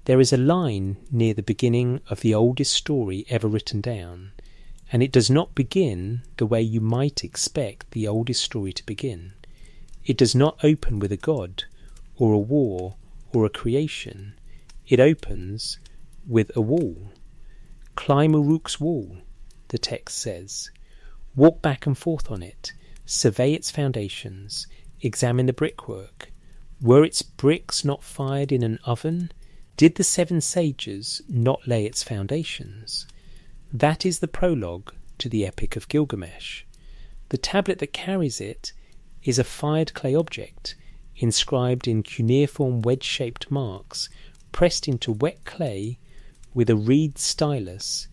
There is a line near the beginning of the oldest story ever written down, and it does not begin the way you might expect the oldest story to begin. It does not open with a god, or a war, or a creation. It opens with a wall. Climb Uruk's wall, the text says. Walk back and forth on it, survey its foundations, examine the brickwork. Were its bricks not fired in an oven? Did the 7 sages not lay its foundations? That is the prologue to the Epic of Gilgamesh. The tablet that carries it is a fired clay object, inscribed in cuneiform wedge-shaped marks, pressed into wet clay with a reed stylus,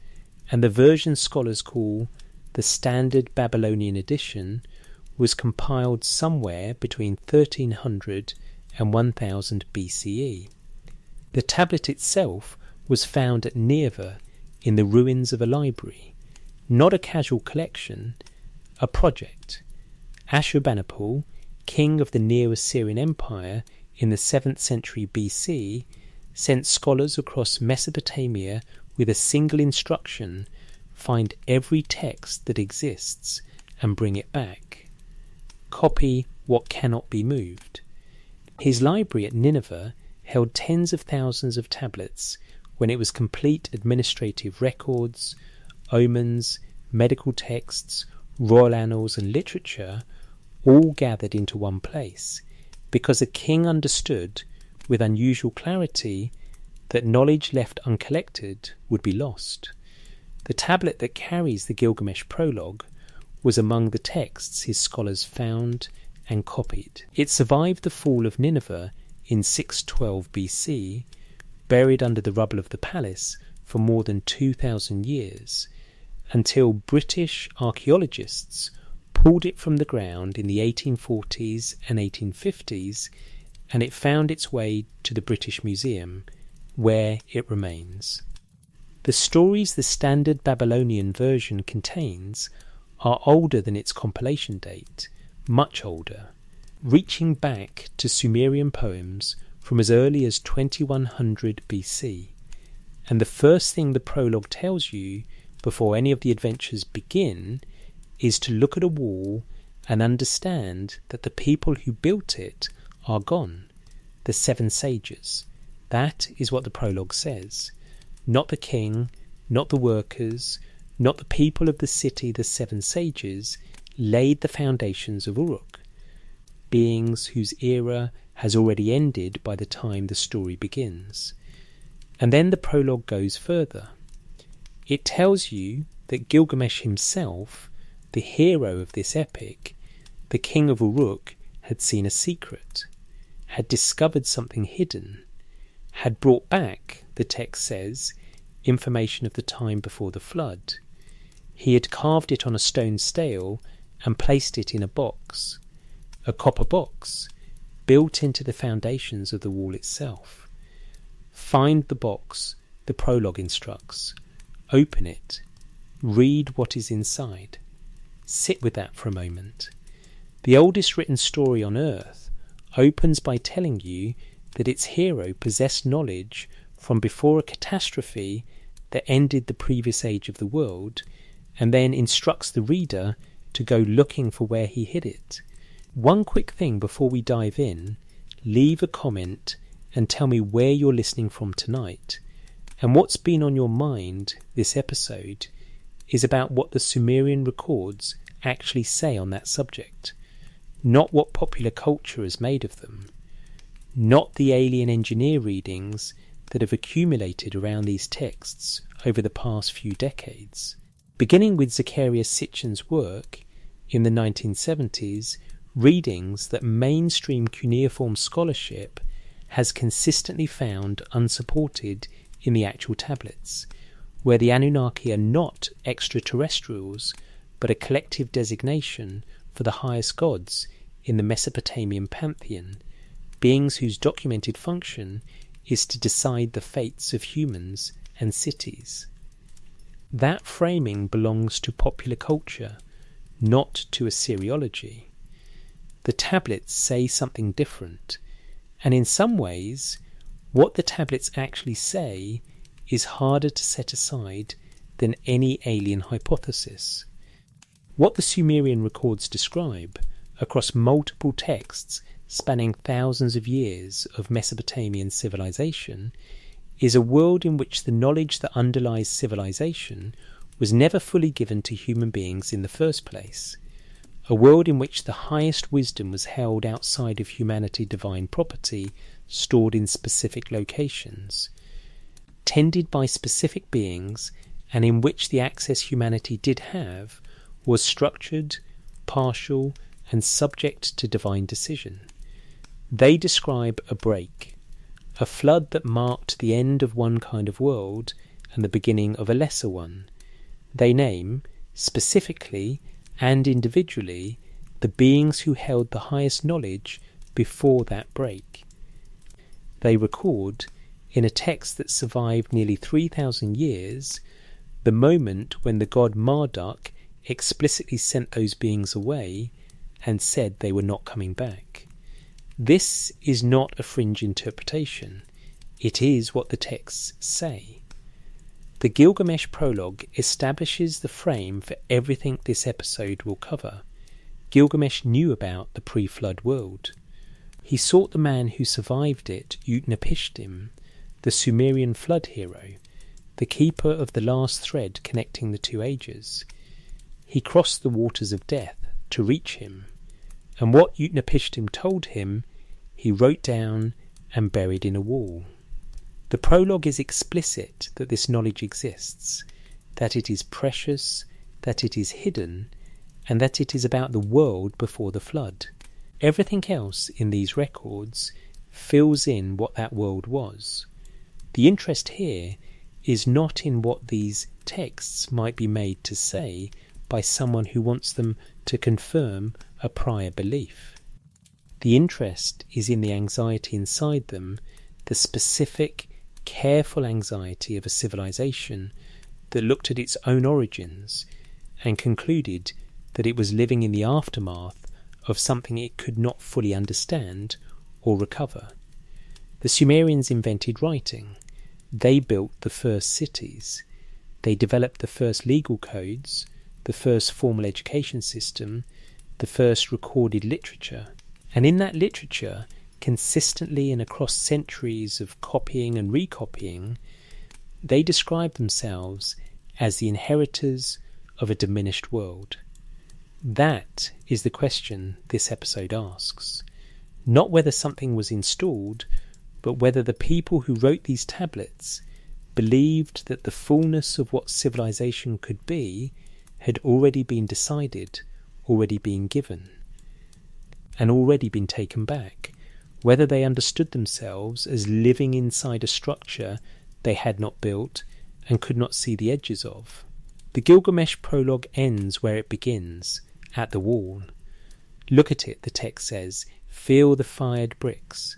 and the version scholars call the Standard Babylonian Edition was compiled somewhere between 1300 and 1000 BCE. The tablet itself was found at Nineveh in the ruins of a library, not a casual collection, a project. Ashurbanipal, king of the Neo-Assyrian Empire in the 7th century BC, sent scholars across Mesopotamia with a single instruction: find every text that exists and bring it back. Copy what cannot be moved. His library at Nineveh held tens of thousands of tablets when it was complete administrative records, omens, medical texts, royal annals and literature, all gathered into one place, because a king understood with unusual clarity that knowledge left uncollected would be lost. The tablet that carries the Gilgamesh prologue was among the texts his scholars found and copied. It survived the fall of Nineveh in 612 BC, buried under the rubble of the palace for more than 2,000 years, until British archaeologists pulled it from the ground in the 1840s and 1850s, and it found its way to the British Museum, where it remains. The stories the Standard Babylonian version contains are older than its compilation date, much older, reaching back to Sumerian poems from as early as 2100 BC. And the first thing the prologue tells you before any of the adventures begin is to look at a wall and understand that the people who built it are gone, the 7 sages. That is what the prologue says. Not the king, not the workers, not the people of the city the 7 sages laid the foundations of Uruk, beings whose era has already ended by the time the story begins. And then the prologue goes further. It tells you that Gilgamesh himself, the hero of this epic, the king of Uruk, had seen a secret, had discovered something hidden, had brought back, the text says, information of the time before the flood. He had carved it on a stone stele and placed it in a box, a copper box, built into the foundations of the wall itself. Find the box, the prologue instructs. Open it. Read what is inside. Sit with that for a moment. The oldest written story on Earth opens by telling you that its hero possessed knowledge from before a catastrophe that ended the previous age of the world, and then instructs the reader to go looking for where he hid it. One quick thing before we dive in: leave a comment and tell me where you're listening from tonight, and what's been on your mind this episode is about what the Sumerian records actually say on that subject, not what popular culture has made of them, not the alien engineer readings that have accumulated around these texts over the past few decades. Beginning with Zechariah Sitchin's work in the 1970s, readings that mainstream cuneiform scholarship has consistently found unsupported in the actual tablets, where the Anunnaki are not extraterrestrials, but a collective designation for the highest gods in the Mesopotamian pantheon, beings whose documented function is to decide the fates of humans and cities. That framing belongs to popular culture, not to Assyriology. The tablets say something different, and in some ways, What the tablets actually say is harder to set aside than any alien hypothesis. What the Sumerian records describe, across multiple texts spanning thousands of years of Mesopotamian civilization, is a world in which the knowledge that underlies civilization was never fully given to human beings in the first place. A world in which the highest wisdom was held outside of humanity's divine property, stored in specific locations, tended by specific beings, and in which the access humanity did have was structured, partial, and subject to divine decision. They describe a break, a flood that marked the end of one kind of world and the beginning of a lesser one. They name, specifically and individually, the beings who held the highest knowledge before that break. They record, in a text that survived nearly 3,000 years, the moment when the god Marduk explicitly sent those beings away and said they were not coming back. This is not a fringe interpretation. It is what the texts say. The Gilgamesh prologue establishes the frame for everything this episode will cover. Gilgamesh knew about the pre-flood world. He sought the man who survived it, Utnapishtim, the Sumerian flood hero, the keeper of the last thread connecting the two ages. He crossed the waters of death to reach him, and what Utnapishtim told him, he wrote down and buried in a wall. The prologue is explicit that this knowledge exists, that it is precious, that it is hidden, and that it is about the world before the flood. Everything else in these records fills in what that world was. The interest here is not in what these texts might be made to say by someone who wants them to confirm a prior belief. The interest is in the anxiety inside them, the specific, careful anxiety of a civilization that looked at its own origins and concluded that it was living in the aftermath of something it could not fully understand or recover. The Sumerians invented writing. They built the first cities. They developed the first legal codes, the first formal education system, the first recorded literature. And in that literature, consistently and across centuries of copying and recopying, they describe themselves as the inheritors of a diminished world. That is the question this episode asks. Not whether something was installed, but whether the people who wrote these tablets believed that the fullness of what civilization could be had already been decided, already been given, and already been taken back. Whether they understood themselves as living inside a structure they had not built and could not see the edges of. The Gilgamesh prologue ends where it begins, at the wall. Look at it, the text says. Feel the fired bricks.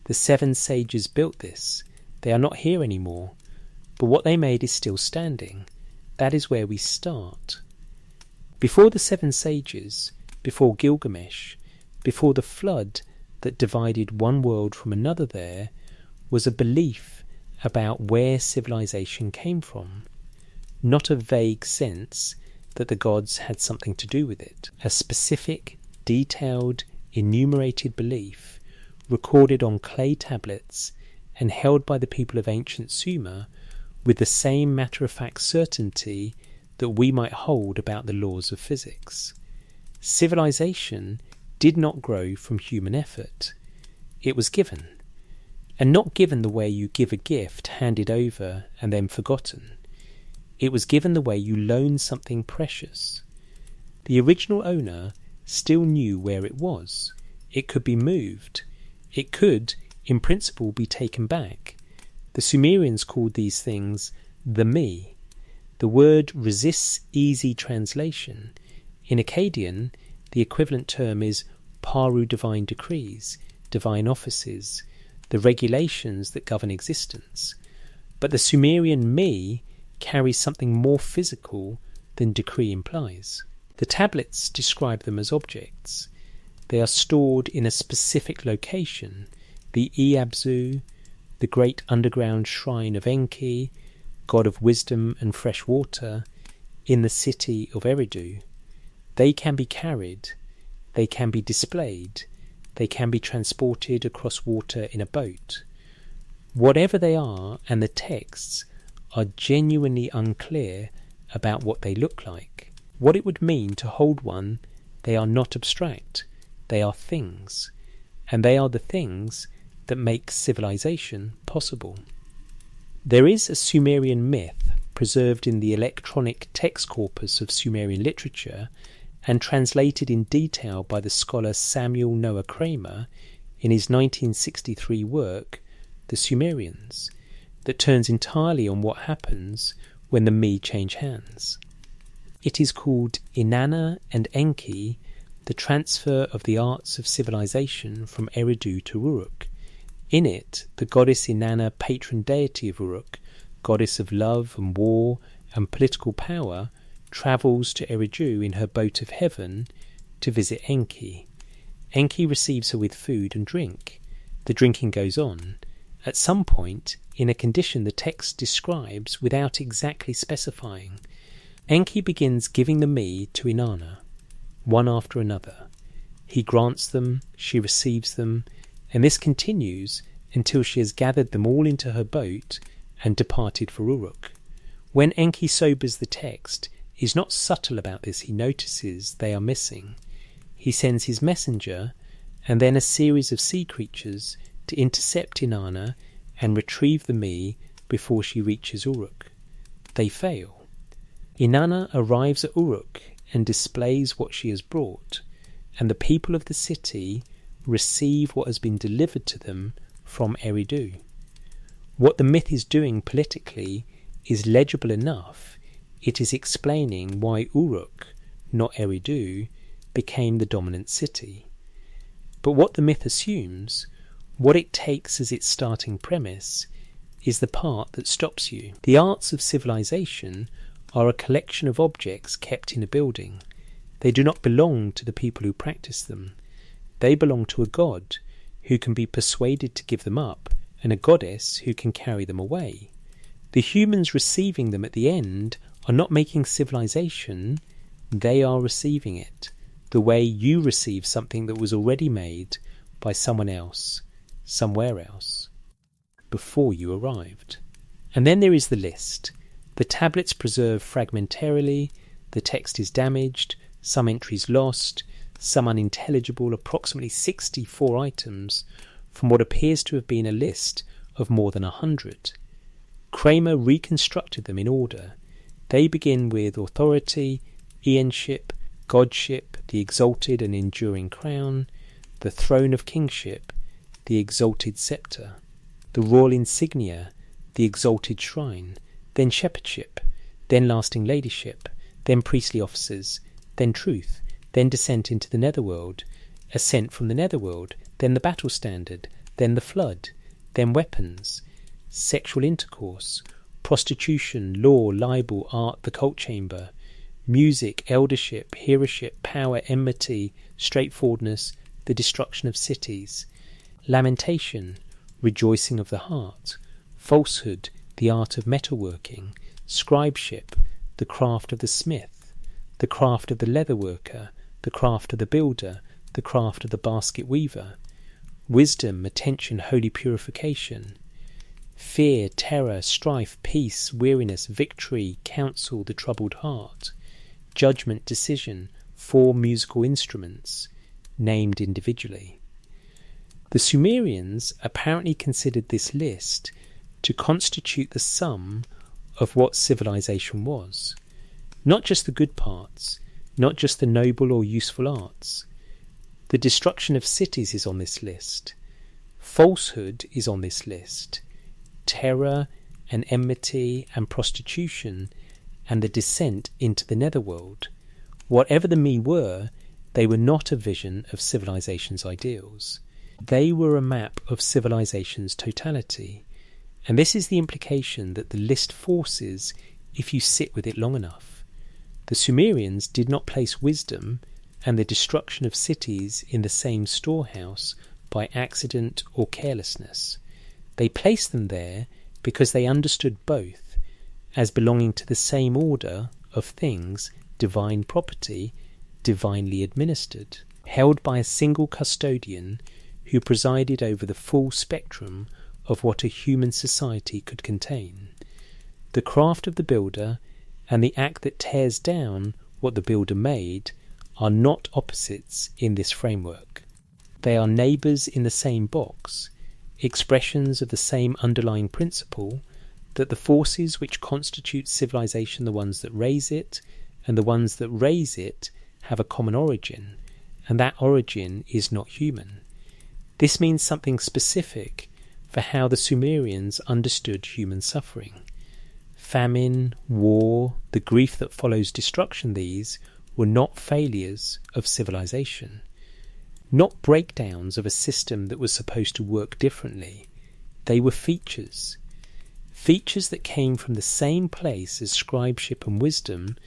The 7 sages built this. They are not here anymore, but what they made is still standing. That is where we start. Before the 7 sages, before Gilgamesh, before the flood that divided one world from another, there was a belief about where civilization came from. Not a vague sense that the gods had something to do with it. A specific, detailed, enumerated belief recorded on clay tablets and held by the people of ancient Sumer with the same matter-of-fact certainty that we might hold about the laws of physics. Civilization did not grow from human effort. It was given, and not given the way you give a gift handed over and then forgotten. It was given the way you loan something precious. The original owner still knew where it was. It could be moved. It could, in principle, be taken back. The Sumerians called these things the me. The word resists easy translation. In Akkadian, the equivalent term is Paru, divine decrees, divine offices, the regulations that govern existence. But the Sumerian me carries something more physical than decree implies. The tablets describe them as objects. They are stored in a specific location, the Iabzu, the great underground shrine of Enki, god of wisdom and fresh water, in the city of Eridu. They can be carried, they can be displayed, they can be transported across water in a boat. Whatever they are, and the texts are genuinely unclear about what they look like, what it would mean to hold one. They are not abstract, they are things, and they are the things that make civilization possible. There is a Sumerian myth preserved in the electronic text corpus of Sumerian literature and translated in detail by the scholar Samuel Noah Kramer in his 1963 work, The Sumerians, that turns entirely on what happens when the me change hands. It is called Inanna and Enki, the transfer of the arts of civilization from Eridu to Uruk. In it, the goddess Inanna, patron deity of Uruk, goddess of love and war and political power, travels to Eridu in her boat of heaven to visit Enki. Enki receives her with food and drink. The drinking goes on, at some point in a condition the text describes without exactly specifying. Enki begins giving the me to Inanna, one after another. He grants them, she receives them, and this continues until she has gathered them all into her boat and departed for Uruk. When Enki sobers the text, he's not subtle about this. He notices they are missing. He sends his messenger and then a series of sea creatures to intercept Inanna and retrieve the me before she reaches Uruk. They fail. Inanna arrives at Uruk and displays what she has brought, and the people of the city receive what has been delivered to them from Eridu. What the myth is doing politically is legible enough. It is explaining why Uruk, not Eridu, became the dominant city. But what the myth assumes, what it takes as its starting premise, is the part that stops you. The arts of civilization are a collection of objects kept in a building. They do not belong to the people who practice them. They belong to a god who can be persuaded to give them up, and a goddess who can carry them away. The humans receiving them at the end are not making civilization, they are receiving it, the way you receive something that was already made by someone else, somewhere else, before you arrived. And then there is the list. The tablets preserved fragmentarily, the text is damaged, some entries lost, some unintelligible, approximately 64 items from what appears to have been a list of more than 100. Kramer reconstructed them in order. They begin with authority, eonship, godship, the exalted and enduring crown, the throne of kingship, the exalted sceptre, the royal insignia, the exalted shrine, then shepherdship, then lasting ladyship, then priestly officers, then truth, then descent into the netherworld, ascent from the netherworld, then the battle standard, then the flood, then weapons, sexual intercourse, prostitution, law, libel, art, the cult chamber, music, eldership, hearership, power, enmity, straightforwardness, the destruction of cities, lamentation, rejoicing of the heart, falsehood, the art of metalworking, scribeship, the craft of the smith, the craft of the leather worker, the craft of the builder, the craft of the basket weaver, wisdom, attention, holy purification, fear, terror, strife, peace, weariness, victory, counsel, the troubled heart, judgment, decision, 4 musical instruments, named individually. The Sumerians apparently considered this list to constitute the sum of what civilization was. Not just the good parts, not just the noble or useful arts. The destruction of cities is on this list. Falsehood is on this list. Terror and enmity and prostitution and the descent into the netherworld. Whatever the me were, they were not a vision of civilization's ideals. They were a map of civilization's totality. And this is the implication that the list forces if you sit with it long enough. The Sumerians did not place wisdom and the destruction of cities in the same storehouse by accident or carelessness. They placed them there because they understood both as belonging to the same order of things, divine property, divinely administered, held by a single custodian who presided over the full spectrum of what a human society could contain. The craft of the builder and the act that tears down what the builder made are not opposites in this framework. They are neighbours in the same box, expressions of the same underlying principle, that the forces which constitute civilization, the ones that raise it and the ones that raise it, have a common origin, and that origin is not human. This means something specific for how the Sumerians understood human suffering. Famine, war, the grief that follows destruction, these were not failures of civilization, not breakdowns of a system that was supposed to work differently. They were features that came from the same place as scribeship and wisdom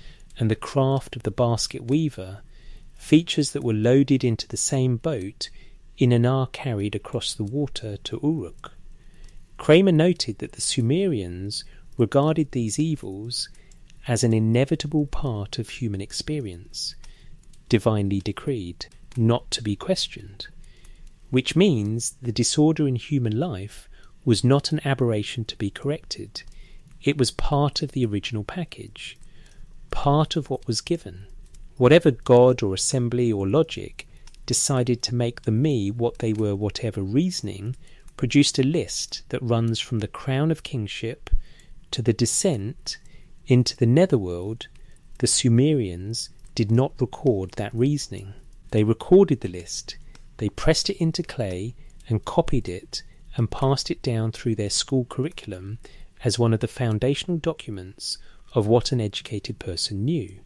and the craft of the basket weaver, features that were loaded into the same boat in an hour carried across the water to Uruk. Kramer noted that the Sumerians regarded these evils as an inevitable part of human experience, divinely decreed, not to be questioned, which means the disorder in human life was not an aberration to be corrected. It was part of the original package, part of what was given. Whatever God or assembly or logic decided to make the me what they were, whatever reasoning, produced a list that runs from the crown of kingship to the descent into the netherworld. The Sumerians did not record that reasoning. They recorded the list, they pressed it into clay and copied it and passed it down through their school curriculum as one of the foundational documents of what an educated person knew.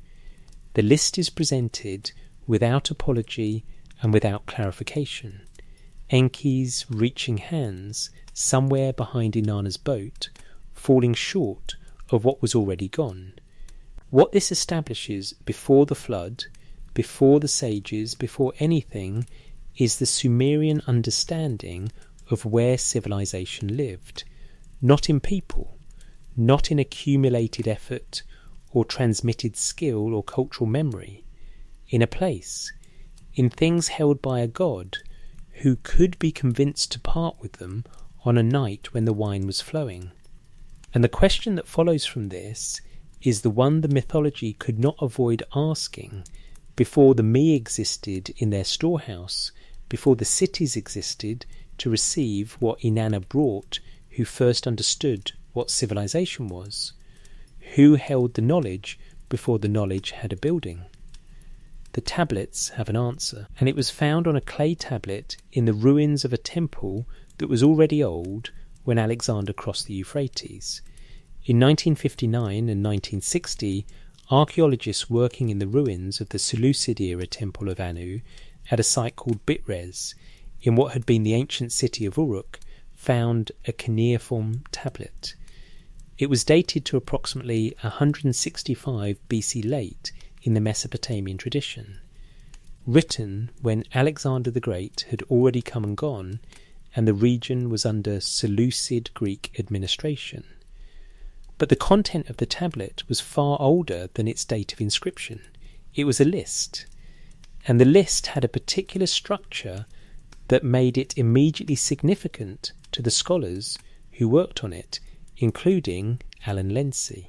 The list is presented without apology and without clarification. Enki's reaching hands somewhere behind Inanna's boat, falling short of what was already gone. What this establishes before the flood, before the sages, before anything, is the Sumerian understanding of where civilization lived, not in people, not in accumulated effort or transmitted skill or cultural memory, in a place, in things held by a god who could be convinced to part with them on a night when the wine was flowing. And the question that follows from this is the one the mythology could not avoid asking before the me existed in their storehouse, before the cities existed to receive what Inanna brought, who first understood what civilization was. Who held the knowledge before the knowledge had a building? The tablets have an answer, and it was found on a clay tablet in the ruins of a temple that was already old when Alexander crossed the Euphrates. In 1959 and 1960, archaeologists working in the ruins of the Seleucid-era temple of Anu at a site called Bitres, in what had been the ancient city of Uruk, found a cuneiform tablet. It was dated to approximately 165 BC late in the Mesopotamian tradition, written when Alexander the Great had already come and gone and the region was under Seleucid Greek administration. But the content of the tablet was far older than its date of inscription. It was a list, and the list had a particular structure that made it immediately significant to the scholars who worked on it, including Alan Lency,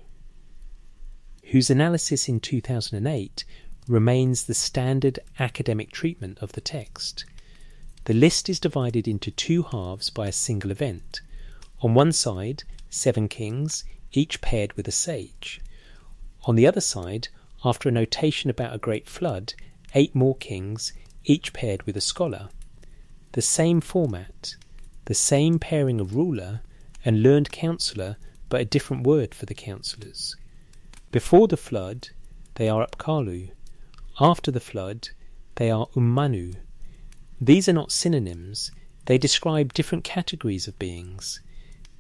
whose analysis in 2008 remains the standard academic treatment of the text. The list is divided into two halves by a single event. On one side, 7 kings, each paired with a sage. On the other side, after a notation about a great flood, 8 more kings, each paired with a scholar. The same format, the same pairing of ruler and learned counsellor, but a different word for the counsellors. Before the flood, they are Apkallu. After the flood, they are Ummanu. These are not synonyms, they describe different categories of beings.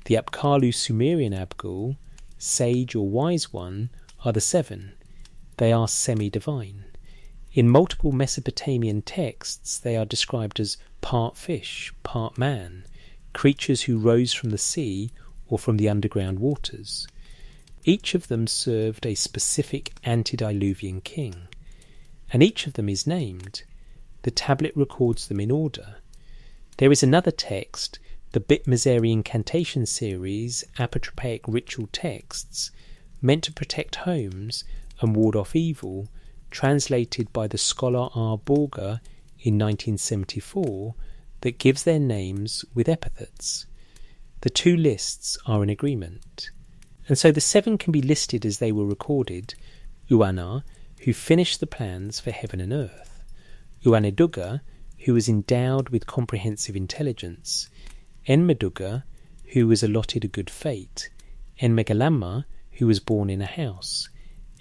The Apkallu Sumerian Abgul, sage or wise one, are the 7. They are semi-divine. In multiple Mesopotamian texts, they are described as part fish, part man, creatures who rose from the sea or from the underground waters. Each of them served a specific antediluvian king, and each of them is named. The tablet records them in order. There is another text, the Bitmazeri incantation series, apotropaic ritual texts, meant to protect homes and ward off evil, translated by the scholar R. Borger in 1974, that gives their names with epithets. The two lists are in agreement. And so the 7 can be listed as they were recorded: Uana, who finished the plans for heaven and earth; Uaneduga, who was endowed with comprehensive intelligence; Enmeduga, who was allotted a good fate; Enmegalamma, who was born in a house;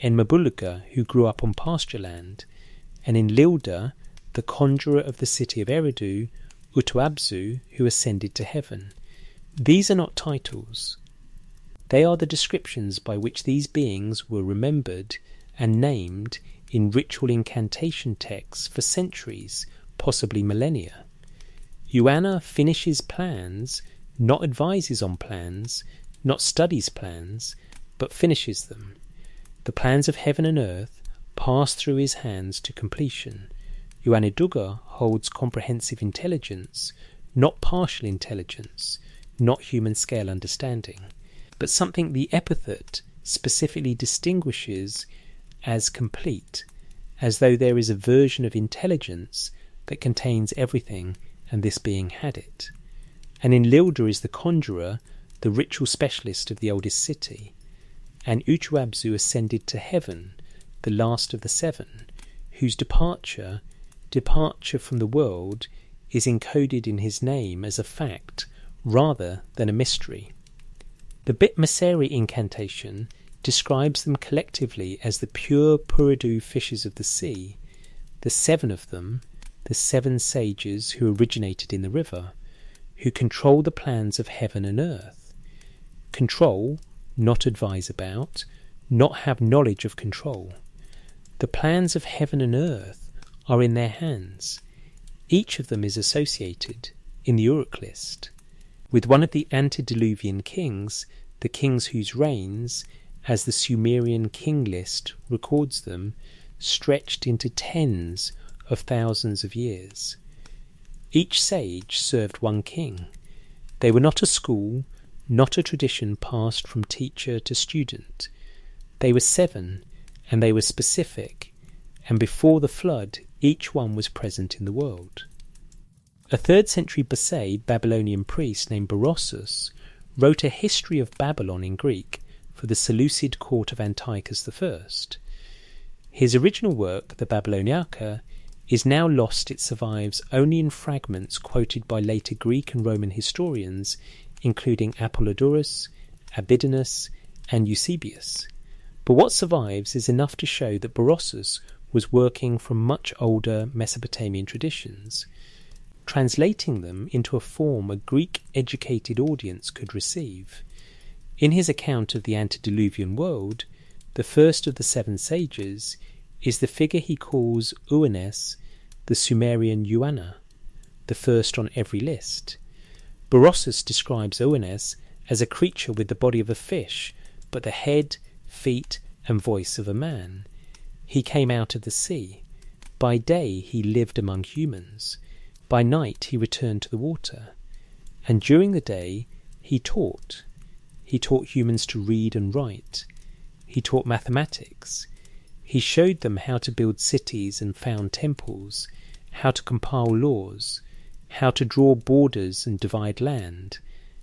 Enmabuluga, who grew up on pasture land; and Enlilda, the conjurer of the city of Eridu; Utuabzu, who ascended to heaven. These are not titles. They are the descriptions by which these beings were remembered and named in ritual incantation texts for centuries, possibly millennia. Uana finishes plans, not advises on plans, not studies plans, but finishes them. The plans of heaven and earth pass through his hands to completion. Uaneduga holds comprehensive intelligence, not partial intelligence, not human-scale understanding, but something the epithet specifically distinguishes as complete, as though there is a version of intelligence that contains everything and this being had it. And Enlilda is the conjurer, the ritual specialist of the oldest city. And Utuabzu ascended to heaven, the last of the 7, whose departure from the world, is encoded in his name as a fact rather than a mystery. The Bitmazeri incantation describes them collectively as the pure Puridu fishes of the sea, the 7 of them, the 7 sages who originated in the river, who control the plans of heaven and earth. Control, not advise about, not have knowledge of control. The plans of heaven and earth are in their hands. Each of them is associated, in the Uruk list, with one of the antediluvian kings, the kings whose reigns, as the Sumerian king list records them, stretched into tens of thousands of years. Each sage served one king. They were not a school, not a tradition passed from teacher to student. They were 7, and they were specific, and before the flood each one was present in the world. A 3rd century Basei Babylonian priest named Berossus wrote a history of Babylon in Greek for the Seleucid court of Antiochus I. His original work, the Babyloniaca, is now lost. It survives only in fragments quoted by later Greek and Roman historians, including Apollodorus, Abydenus, and Eusebius. But what survives is enough to show that Berossus was working from much older Mesopotamian traditions, translating them into a form a Greek-educated audience could receive. In his account of the antediluvian world, the first of the 7 sages is the figure he calls Uanes, the Sumerian Uana, the first on every list. Berossus describes Uanes as a creature with the body of a fish, but the head, feet, and voice of a man. He came out of the sea. By day he lived among humans. By night he returned to the water. And during the day he taught. He taught humans to read and write. He taught mathematics. He showed them how to build cities and found temples, how to compile laws, how to draw borders and divide land,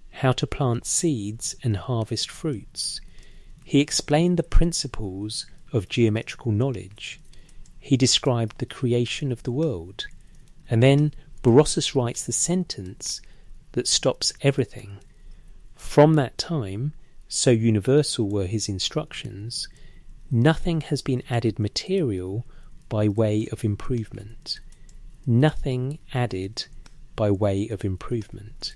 how to plant seeds and harvest fruits. He explained the principles of geometrical knowledge. He described the creation of the world. And then Berossus writes the sentence that stops everything. From that time, so universal were his instructions, nothing has been added material by way of improvement. Nothing added by way of improvement.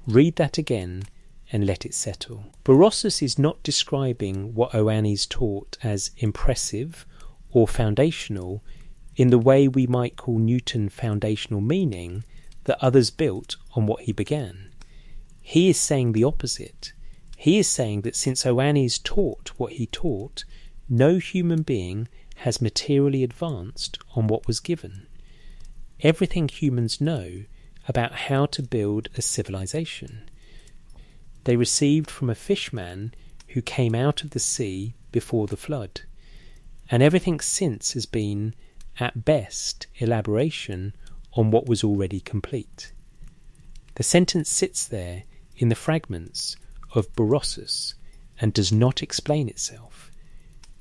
Read that again and let it settle. Berossus is not describing what Oannes taught as impressive or foundational in the way we might call Newton foundational meaning that others built on what he began. He is saying the opposite. He is saying that since Oannes taught what he taught, no human being has materially advanced on what was given. Everything humans know about how to build a civilization, they received from a fishman who came out of the sea before the flood, and everything since has been, at best, elaboration on what was already complete. The sentence sits there in the fragments of Berossus and does not explain itself.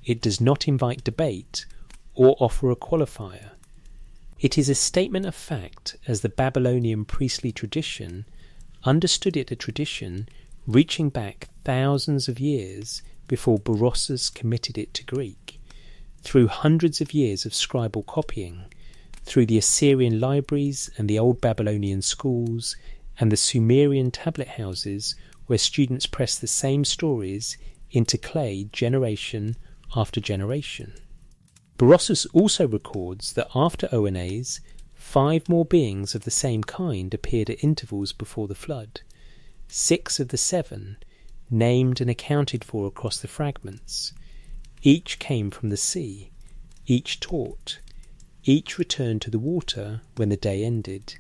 It does not invite debate or offer a qualifier. It is a statement of fact as the Babylonian priestly tradition understood it, a tradition reaching back thousands of years before Berossus committed it to Greek, through hundreds of years of scribal copying, through the Assyrian libraries and the old Babylonian schools and the Sumerian tablet houses where students press the same stories into clay generation after generation. Berossus also records that after Oannes, 5 more beings of the same kind appeared at intervals before the flood. 6 of the 7, named and accounted for across the fragments. Each came from the sea, each taught, each returned to the water when the day ended.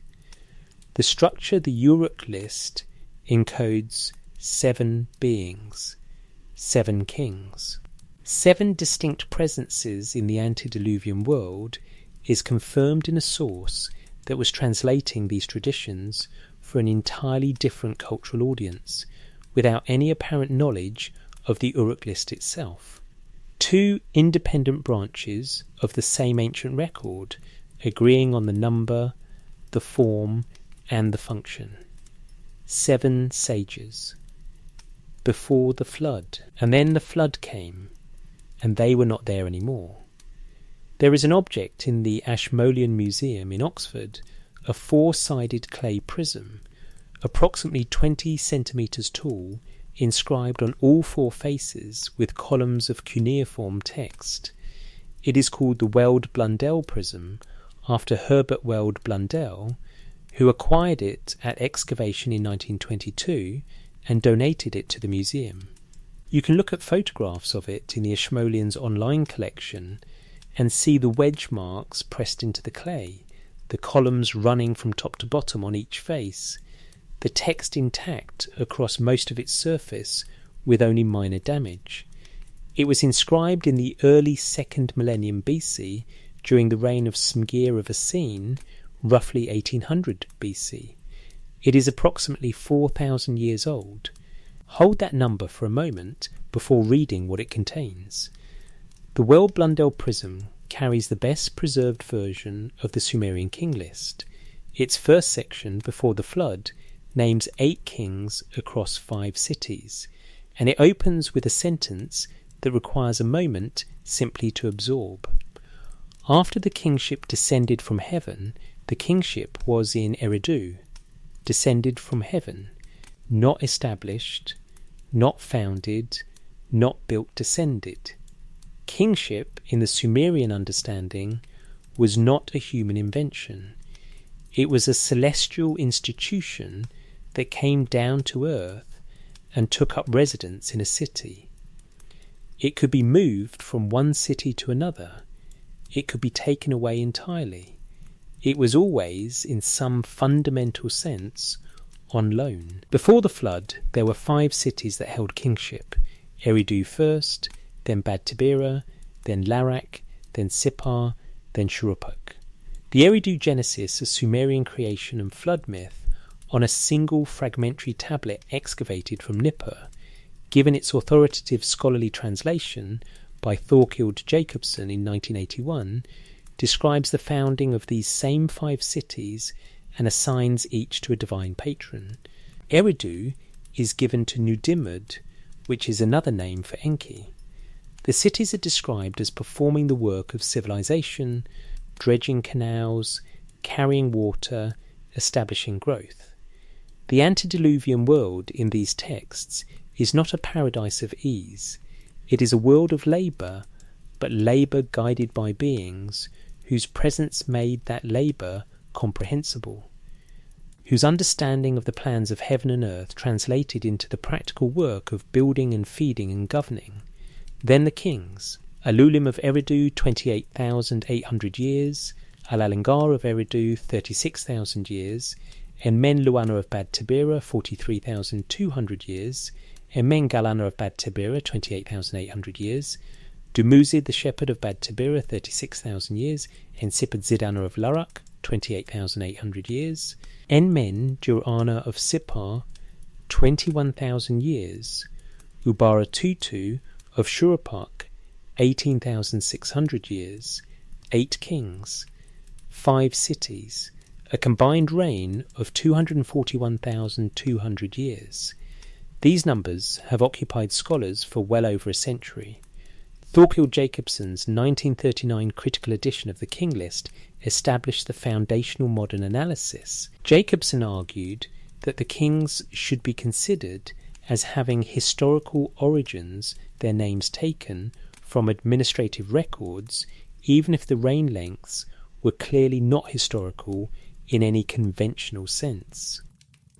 The structure the Uruk list encodes 7 beings, 7 kings. 7 distinct presences in the antediluvian world is confirmed in a source that was translating these traditions for an entirely different cultural audience, without any apparent knowledge of the Uruk list itself. 2 independent branches of the same ancient record, agreeing on the number, the form, and the function. 7 sages. Before the flood, and then the flood came, and they were not there anymore. There is an object in the Ashmolean Museum in Oxford, a 4-sided clay prism, approximately 20 centimetres tall, inscribed on all 4 faces with columns of cuneiform text. It is called the Weld-Blundell prism, after Herbert Weld-Blundell, who acquired it at excavation in 1922 and donated it to the museum. You can look at photographs of it in the Ashmolean's online collection and see the wedge marks pressed into the clay, the columns running from top to bottom on each face, the text intact across most of its surface with only minor damage. It was inscribed in the early 2nd millennium BC during the reign of Smgir of Essene, roughly 1800 BC. It is approximately 4,000 years old. Hold that number for a moment before reading what it contains. The Weld-Blundell prism carries the best preserved version of the Sumerian king list. Its first section, before the flood, names 8 kings across 5 cities, and it opens with a sentence that requires a moment simply to absorb. After the kingship descended from heaven, the kingship was in Eridu, descended from heaven, not established, not founded, not built, descended. Kingship, in the Sumerian understanding, was not a human invention. It was a celestial institution that came down to earth and took up residence in a city. It could be moved from one city to another. It could be taken away entirely. It was always, in some fundamental sense, on loan. Before the flood, there were 5 cities that held kingship. Eridu first, then Bad Tibera, then Larak, then Sippar, then Shuruppak. The Eridu Genesis, a Sumerian creation and flood myth, on a single fragmentary tablet excavated from Nippur, given its authoritative scholarly translation by Thorkild Jacobson in 1981, describes the founding of these same 5 cities and assigns each to a divine patron. Eridu is given to Nudimud, which is another name for Enki. The cities are described as performing the work of civilization, dredging canals, carrying water, establishing growth. The antediluvian world in these texts is not a paradise of ease. It is a world of labour, but labour guided by beings whose presence made that labour comprehensible. whose understanding of the plans of heaven and earth translated into the practical work of building and feeding and governing. Then the kings, Alulim of Eridu, 28,800 years, Alalingar of Eridu, 36,000 years, Emen Luana of Bad Tabira, 43,200 years, Emen Galana of Bad Tabira, 28,800 years, Dumuzid the shepherd of Bad Tabira, 36,000 years, Ensipad Zidana of Larak, 28,800 years, Enmen Jurana of Sipar, 21,000 years, Ubara Tutu of Shurapak, 18,600 years, 8 kings, 5 cities, a combined reign of 241,200 years. These numbers have occupied scholars for well over a century. Thorkild Jacobson's 1939 critical edition of the King List established the foundational modern analysis. Jacobson argued that the kings should be considered as having historical origins, their names taken from administrative records, even if the reign lengths were clearly not historical in any conventional sense.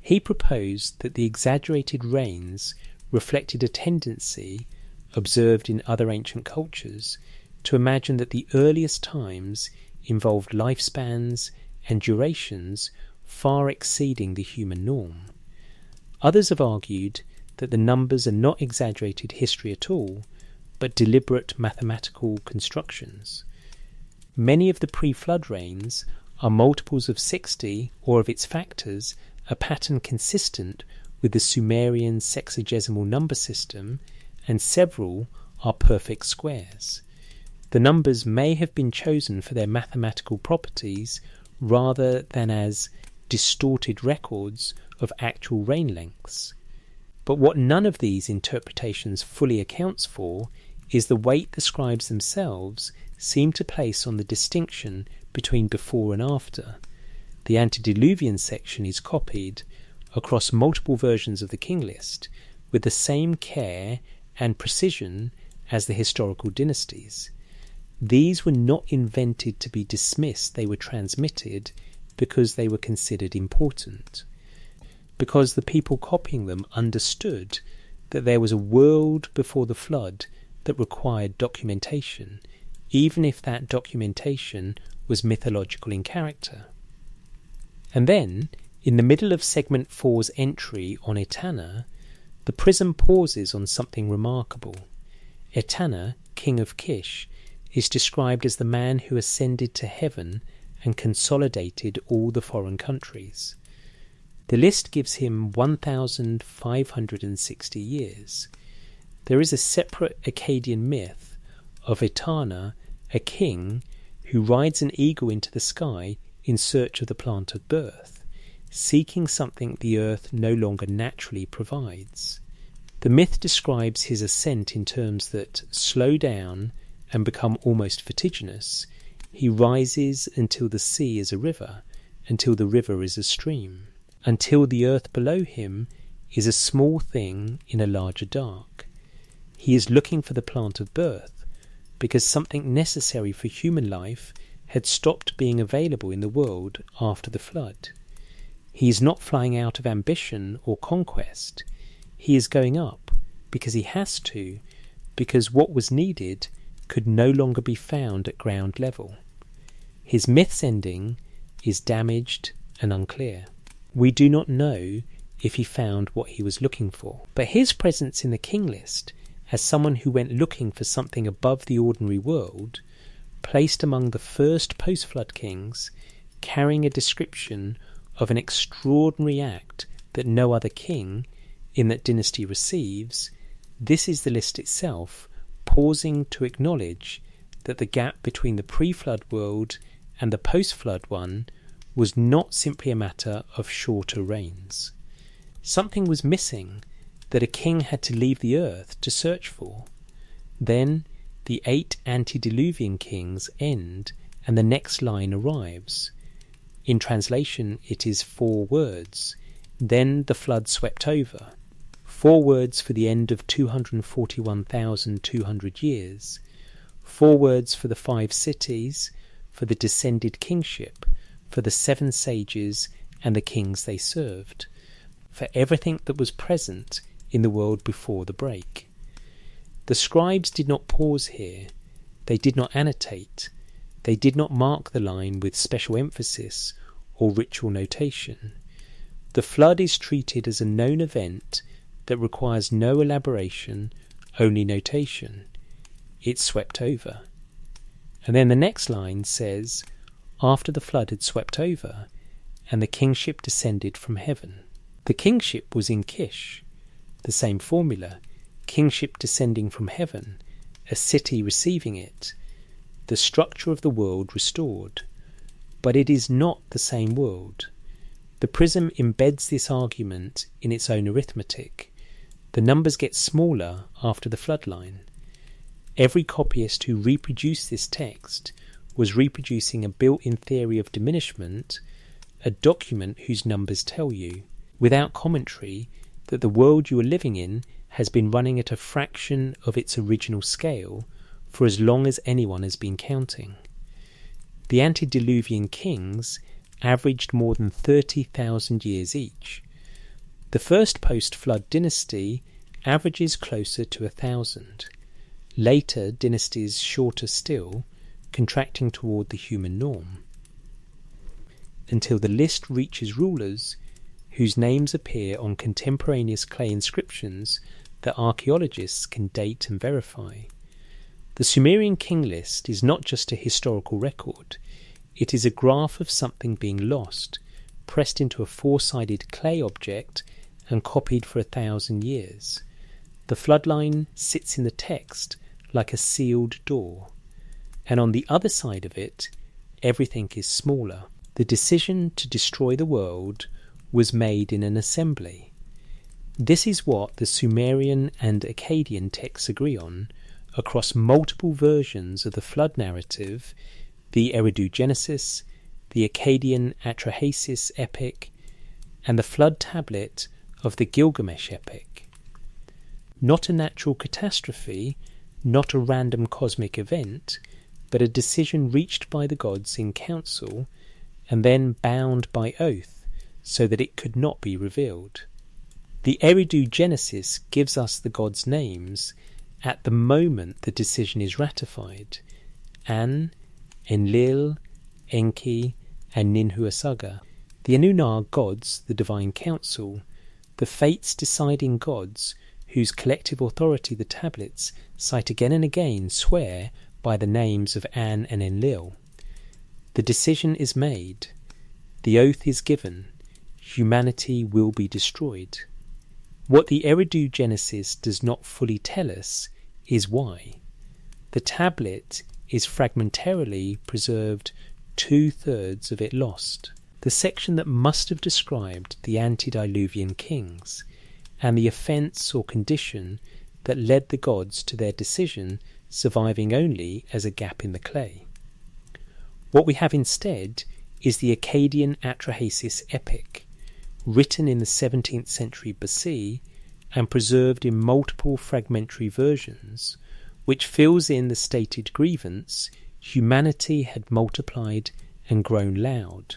He proposed that the exaggerated reigns reflected a tendency, observed in other ancient cultures, to imagine that the earliest times involved lifespans and durations far exceeding the human norm. Others have argued that the numbers are not exaggerated history at all, but deliberate mathematical constructions. Many of the pre-flood reigns are multiples of 60 or of its factors, a pattern consistent with the Sumerian sexagesimal number system, and several are perfect squares. The numbers may have been chosen for their mathematical properties rather than as distorted records of actual reign lengths. But what none of these interpretations fully accounts for is the weight the scribes themselves seem to place on the distinction between before and after. The antediluvian section is copied across multiple versions of the King List with the same care and precision as the historical dynasties. These were not invented to be dismissed, they were transmitted because they were considered important. Because the people copying them understood that there was a world before the flood that required documentation, even if that documentation was mythological in character. And then, in the middle of segment 4's entry on Etana, the prism pauses on something remarkable. Etana, king of Kish, is described as the man who ascended to heaven and consolidated all the foreign countries. The list gives him 1,560 years. There is a separate Akkadian myth of Etana, a king who rides an eagle into the sky in search of the plant of birth, seeking something the earth no longer naturally provides. The myth describes his ascent in terms that slow down and become almost vertiginous. He rises until the sea is a river, until the river is a stream, until the earth below him is a small thing in a larger dark. He is looking for the plant of birth, because something necessary for human life had stopped being available in the world after the flood. He is not flying out of ambition or conquest. He is going up because he has to, because what was needed could no longer be found at ground level. His myth's ending is damaged and unclear. We do not know if he found what he was looking for, but his presence in the King List as someone who went looking for something above the ordinary world, placed among the first post-flood kings, carrying a description of an extraordinary act that no other king in that dynasty receives, this is the list itself, pausing to acknowledge that the gap between the pre-flood world and the post-flood one was not simply a matter of shorter reigns. Something was missing that a king had to leave the earth to search for. Then the 8 antediluvian kings end and the next line arrives. In translation it is 4 words. Then the flood swept over. 4 words for the end of 241,200 years. 4 words for the 5 cities, for the descended kingship, for the 7 sages and the kings they served, for everything that was present in the world before the break. The scribes did not pause here. They did not annotate. They did not mark the line with special emphasis or ritual notation. The flood is treated as a known event that requires no elaboration, only notation. It swept over. And then the next line says, after the flood had swept over, and the kingship descended from heaven. The kingship was in Kish. The same formula, kingship descending from heaven, a city receiving it, the structure of the world restored. But it is not the same world. The prism embeds this argument in its own arithmetic. The numbers get smaller after the flood line. Every copyist who reproduced this text was reproducing a built-in theory of diminishment, a document whose numbers tell you, without commentary, that the world you are living in has been running at a fraction of its original scale for as long as anyone has been counting. The antediluvian kings averaged more than 30,000 years each. The first post-flood dynasty averages closer to 1,000. Later dynasties shorter still, contracting toward the human norm, until the list reaches rulers whose names appear on contemporaneous clay inscriptions that archaeologists can date and verify. The Sumerian king list is not just a historical record, it is a graph of something being lost, pressed into a four-sided clay object and copied for 1,000 years. The floodline sits in the text like a sealed door, and on the other side of it, everything is smaller. The decision to destroy the world was made in an assembly. This is what the Sumerian and Akkadian texts agree on across multiple versions of the flood narrative, the Eridu Genesis, the Akkadian Atrahasis epic, and the flood tablet of the Gilgamesh epic. Not a natural catastrophe, not a random cosmic event, but a decision reached by the gods in council and then bound by oath so that it could not be revealed. The Eridu Genesis gives us the gods' names at the moment the decision is ratified: An, Enlil, Enki, and Ninhuasaga. The Anu are gods, the divine council, the fates deciding gods whose collective authority the tablets cite again and again swear by the names of An and Enlil. The decision is made. The oath is given. Humanity will be destroyed. What the Eridu Genesis does not fully tell us is why. The tablet is fragmentarily preserved, 2/3 of it lost. The section that must have described the antediluvian kings and the offence or condition that led the gods to their decision surviving only as a gap in the clay. What we have instead is the Akkadian Atrahasis epic, written in the 17th century BC and preserved in multiple fragmentary versions, which fills in the stated grievance: humanity had multiplied and grown loud,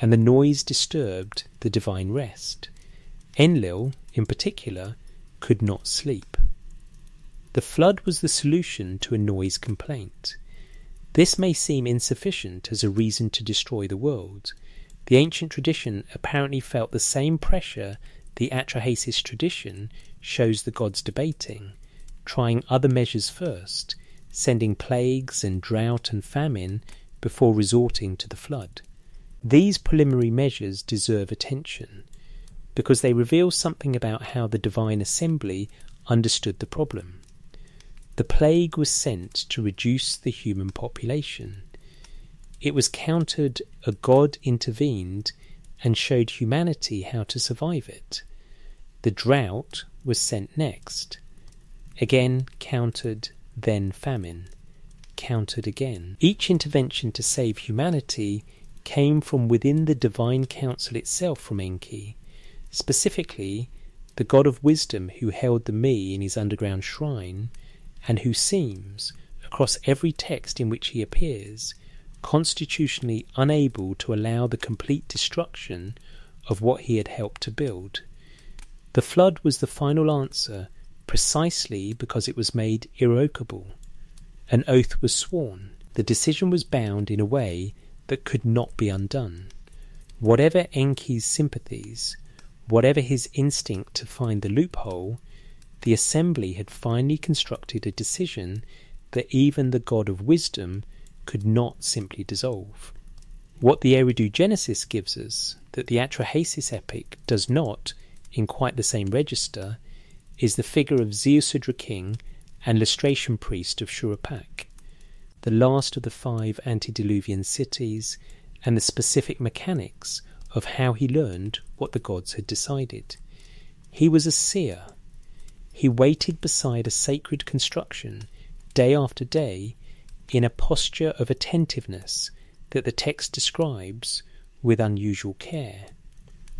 and the noise disturbed the divine rest. Enlil, in particular, could not sleep. The flood was the solution to a noise complaint. This may seem insufficient as a reason to destroy the world. The ancient tradition apparently felt the same pressure the Atrahasis tradition shows the gods debating, trying other measures first, sending plagues and drought and famine before resorting to the flood. These preliminary measures deserve attention, because they reveal something about how the divine assembly understood the problem. The plague was sent to reduce the human population. It was countered a god intervened and showed humanity how to survive it. The drought was sent next. Again countered, then famine. Countered again. Each intervention to save humanity came from within the divine council itself from Enki, specifically the god of wisdom who held the me in his underground shrine, and who seems, across every text in which he appears, constitutionally unable to allow the complete destruction of what he had helped to build. The flood was the final answer precisely because it was made irrevocable. An oath was sworn. The decision was bound in a way that could not be undone. Whatever Enki's sympathies, whatever his instinct to find the loophole, the assembly had finally constructed a decision that even the God of wisdom could not simply dissolve. What the Eridu Genesis gives us, that the Atrahasis epic does not, in quite the same register, is the figure of Ziusudra king and lustration priest of Shuruppak, the last of the 5 antediluvian cities, and the specific mechanics of how he learned what the gods had decided. He was a seer. He waited beside a sacred construction, day after day, in a posture of attentiveness that the text describes with unusual care.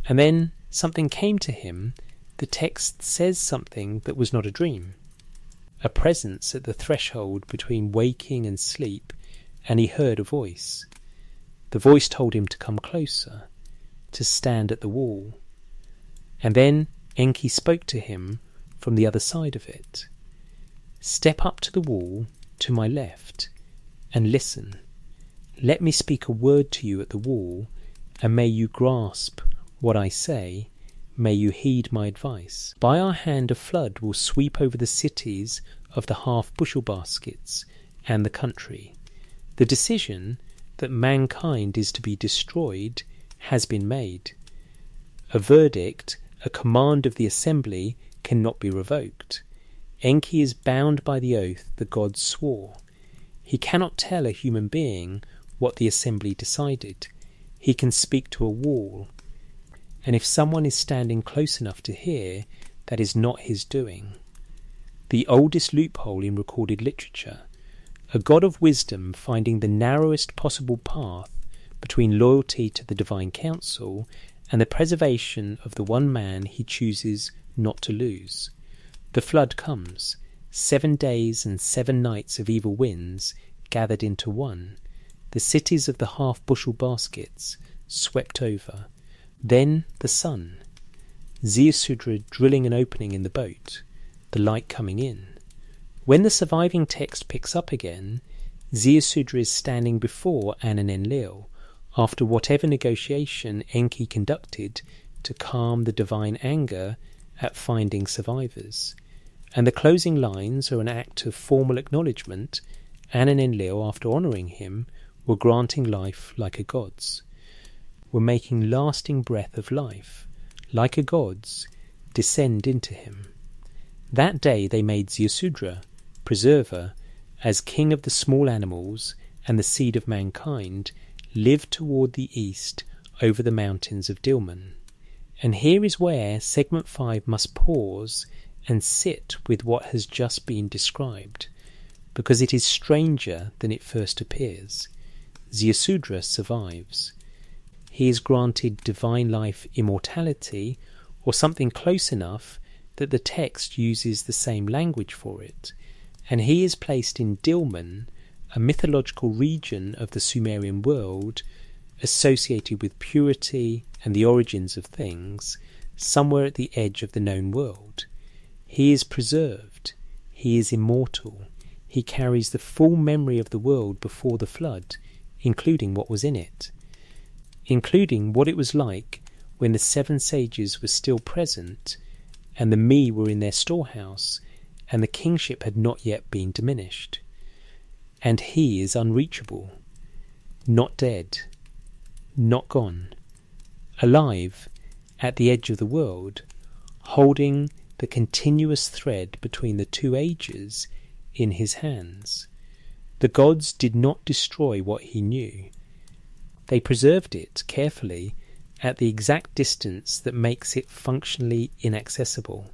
And then something came to him. The text says something that was not a dream. A presence at the threshold between waking and sleep, and he heard a voice. The voice told him to come closer, to stand at the wall. And then Enki spoke to him from the other side of it. Step up to the wall to my left and listen. Let me speak a word to you at the wall, and may you grasp what I say. May you heed my advice. By our hand a flood will sweep over the cities of the half-bushel baskets and the country. The decision that mankind is to be destroyed has been made. A verdict, a command of the assembly, cannot be revoked. Enki is bound by the oath the gods swore. He cannot tell a human being what the assembly decided. He can speak to a wall. And if someone is standing close enough to hear, that is not his doing. The oldest loophole in recorded literature, a god of wisdom finding the narrowest possible path between loyalty to the divine council and the preservation of the one man he chooses not to lose. The flood comes, 7 days and 7 nights of evil winds gathered into one, the cities of the half-bushel baskets swept over. Then the sun, Ziusudra drilling an opening in the boat, the light coming in. When the surviving text picks up again, Ziusudra is standing before Anun-Enlil, after whatever negotiation Enki conducted to calm the divine anger at finding survivors. And the closing lines are an act of formal acknowledgement. Anun-Enlil, after honouring him, were granting life like a god's, were making lasting breath of life, like a god's, descend into him. That day they made Ziusudra, preserver, as king of the small animals and the seed of mankind, live toward the east over the mountains of Dilmun. And here is where segment 5 must pause and sit with what has just been described, because it is stranger than it first appears. Ziusudra survives. He is granted divine life immortality, or something close enough that the text uses the same language for it, and he is placed in Dilmun, a mythological region of the Sumerian world associated with purity and the origins of things, somewhere at the edge of the known world. He is preserved. He is immortal. He carries the full memory of the world before the flood, including what was in it, including what it was like when the 7 sages were still present and the Mi were in their storehouse and the kingship had not yet been diminished. And he is unreachable, not dead, not gone, alive at the edge of the world, holding the continuous thread between the 2 ages in his hands. The gods did not destroy what he knew. They preserved it carefully at the exact distance that makes it functionally inaccessible.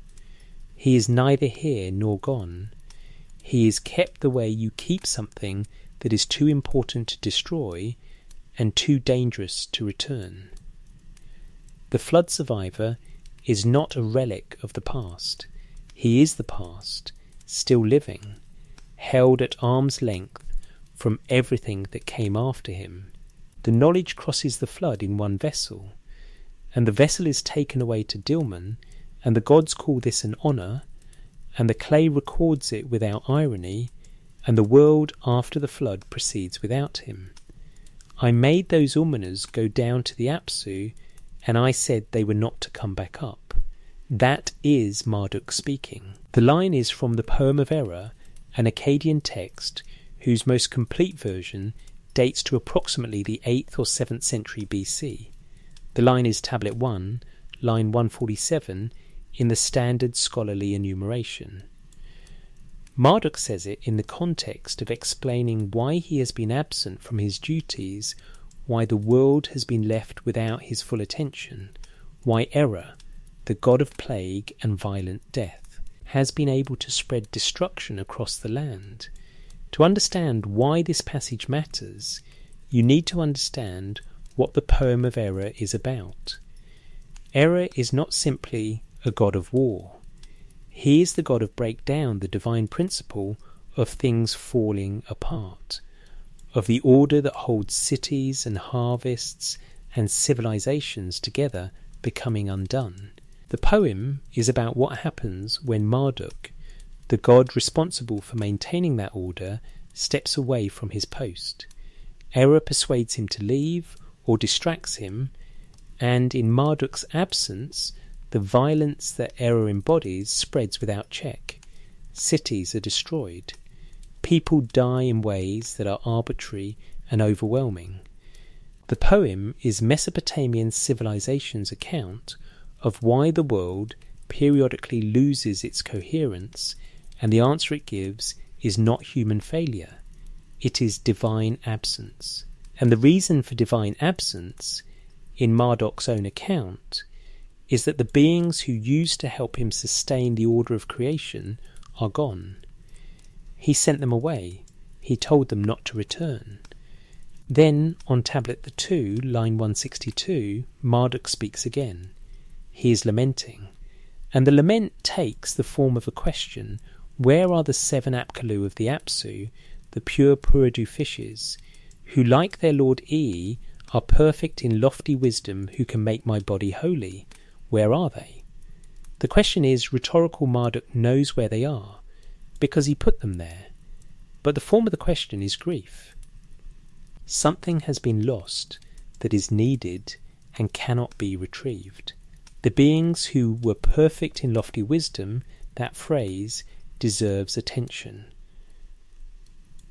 He is neither here nor gone. He is kept the way you keep something that is too important to destroy and too dangerous to return. The flood survivor is not a relic of the past. He is the past, still living, held at arm's length from everything that came after him. The knowledge crosses the flood in one vessel, and the vessel is taken away to Dilmun, and the gods call this an honour, and the clay records it without irony, and the world after the flood proceeds without him. I made those Ulmanas go down to the Apsu, and I said they were not to come back up. That is Marduk speaking. The line is from the Poem of Error, an Akkadian text whose most complete version dates to approximately the 8th or 7th century BC. The line is Tablet 1, line 147, in the standard scholarly enumeration. Marduk says it in the context of explaining why he has been absent from his duties, why the world has been left without his full attention, why Error, the god of plague and violent death, has been able to spread destruction across the land. To understand why this passage matters, you need to understand what the Poem of Error is about. Error is not simply a god of war. He is the god of break down the divine principle of things falling apart, of the order that holds cities and harvests and civilizations together becoming undone. The poem is about what happens when Marduk, the god responsible for maintaining that order, steps away from his post. Error persuades him to leave or distracts him, and in Marduk's absence, the violence that Error embodies spreads without check. Cities are destroyed. People die in ways that are arbitrary and overwhelming. The poem is Mesopotamian civilization's account of why the world periodically loses its coherence, and the answer it gives is not human failure. It is divine absence. And the reason for divine absence, in Marduk's own account, is that the beings who used to help him sustain the order of creation are gone. He sent them away. He told them not to return. Then, on Tablet 2, line 162, Marduk speaks again. He is lamenting, and the lament takes the form of a question: where are the 7 Apkallu of the Apsu, the pure Puradu fishes, who, like their lord Ea, are perfect in lofty wisdom, who can make my body holy? Where are they? The question is, rhetorical Marduk knows where they are, because he put them there. But the form of the question is grief. Something has been lost that is needed and cannot be retrieved. The beings who were perfect in lofty wisdom, that phrase deserves attention.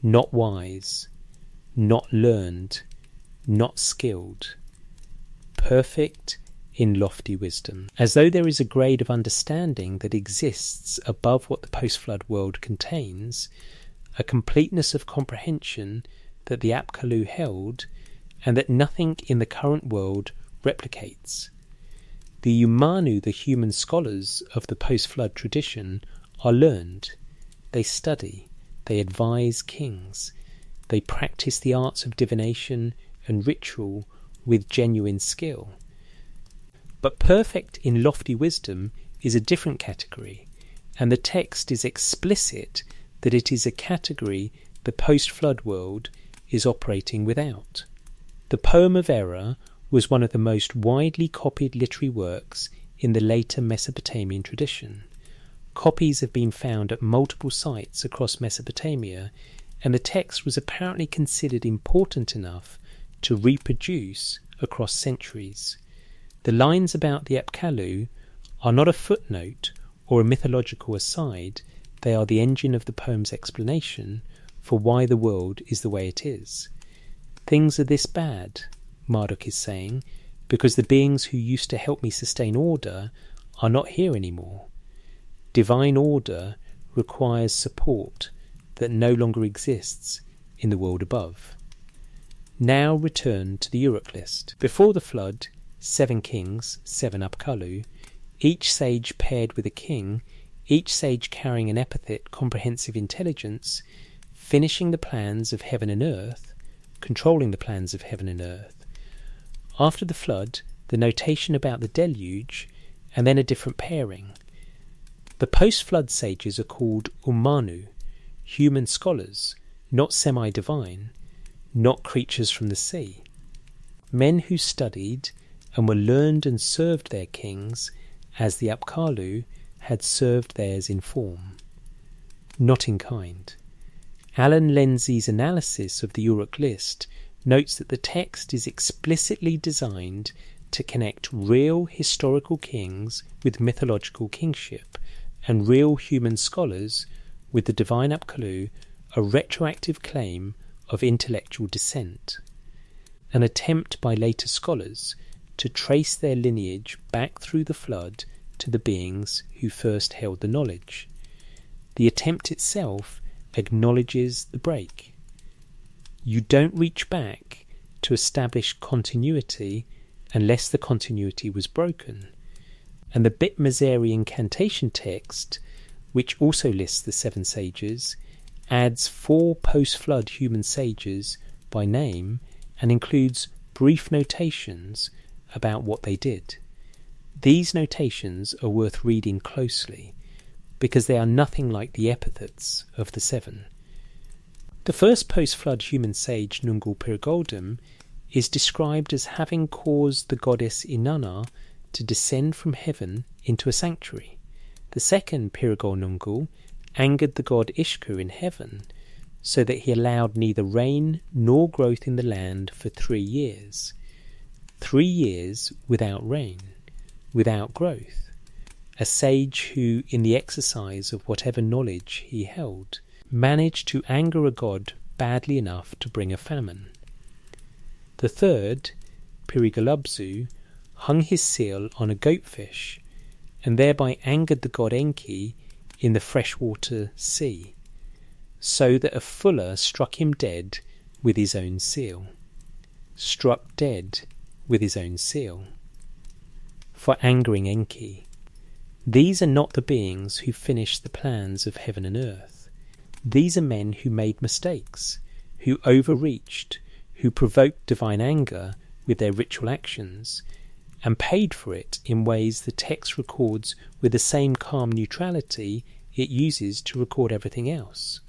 Not wise, not learned, not skilled. Perfect in lofty wisdom. As though there is a grade of understanding that exists above what the post-flood world contains, a completeness of comprehension that the Apkallu held, and that nothing in the current world replicates. The Umanu, the human scholars of the post-flood tradition, are learned. They study, they advise kings, they practice the arts of divination and ritual with genuine skill. But perfect in lofty wisdom is a different category, and the text is explicit that it is a category the post-flood world is operating without. The Poem of Error was one of the most widely copied literary works in the later Mesopotamian tradition. Copies have been found at multiple sites across Mesopotamia, and the text was apparently considered important enough to reproduce across centuries. The lines about the Apkallu are not a footnote or a mythological aside, they are the engine of the poem's explanation for why the world is the way it is. Things are this bad, Marduk is saying, because the beings who used to help me sustain order are not here anymore. Divine order requires support that no longer exists in the world above. Now return to the Uruk list. Before the flood, 7 kings, 7 Apkallu, each sage paired with a king, each sage carrying an epithet comprehensive intelligence, finishing the plans of heaven and earth, controlling the plans of heaven and earth. After the flood, the notation about the deluge, and then a different pairing. The post-flood sages are called Umanu, human scholars, not semi-divine, not creatures from the sea. Men who studied and were learned and served their kings as the Apkallu had served theirs in form, not in kind. Alan Lindsay's analysis of the Uruk list notes that the text is explicitly designed to connect real historical kings with mythological kingship and real human scholars with the divine Apkallu, a retroactive claim of intellectual descent, an attempt by later scholars to trace their lineage back through the flood to the beings who first held the knowledge. The attempt itself acknowledges the break. You don't reach back to establish continuity unless the continuity was broken. And the Bit Mazeri incantation text, which also lists the 7 sages, adds 4 post-flood human sages by name and includes brief notations about what they did. These notations are worth reading closely because they are nothing like the epithets of the 7. The first post-flood human sage, Nungal Pirigoldum, is described as having caused the goddess Inanna to descend from heaven into a sanctuary. The second, Pirigol Nungal, angered the god Ishku in heaven, so that he allowed neither rain nor growth in the land for 3 years. 3 years without rain, without growth. A sage who, in the exercise of whatever knowledge he held, managed to anger a god badly enough to bring a famine. The third, Pirigalubzu, hung his seal on a goatfish, and thereby angered the god Enki in the freshwater sea, so that a fuller struck him dead with his own seal. Struck dead with his own seal. For angering Enki. These are not the beings who finished the plans of heaven and earth. These are men who made mistakes, who overreached, who provoked divine anger with their ritual actions, and paid for it in ways the text records with the same calm neutrality it uses to record everything else.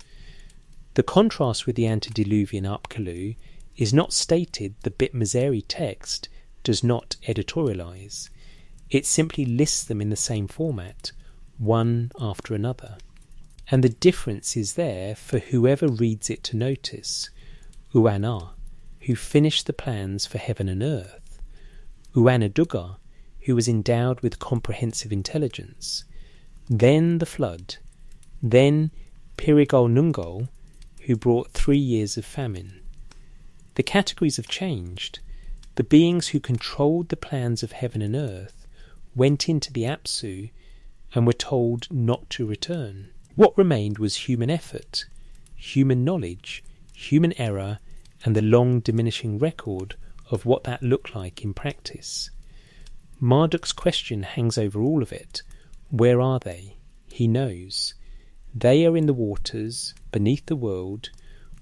The contrast with the antediluvian Apkallu is not stated. The Bit Mazeri text does not editorialize. It simply lists them in the same format, one after another. And the difference is there for whoever reads it to notice. Uana, who finished the plans for heaven and earth. Uanaduga, who was endowed with comprehensive intelligence. Then the flood. Then Pirigol Nungal, who brought 3 years of famine. The categories have changed. The beings who controlled the plans of heaven and earth went into the Apsu and were told not to return. What remained was human effort, human knowledge, human error, and the long diminishing record of what that looked like in practice. Marduk's question hangs over all of it. Where are they? He knows. They are in the waters, beneath the world,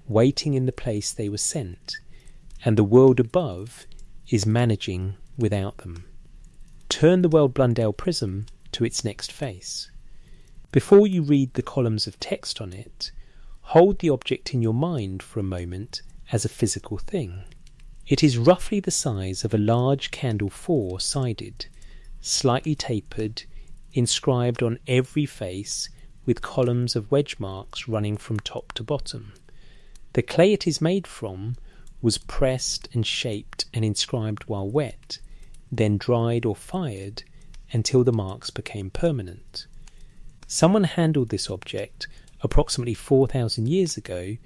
waiting in the place they were sent, and the world above is managing without them. Turn the world Blundell prism to its next face. Before you read the columns of text on it, hold the object in your mind for a moment as a physical thing. It is roughly the size of a large candle 4-sided, slightly tapered, inscribed on every face with columns of wedge marks running from top to bottom. The clay it is made from was pressed and shaped and inscribed while wet, then dried or fired until the marks became permanent. Someone handled this object approximately 4,000 years ago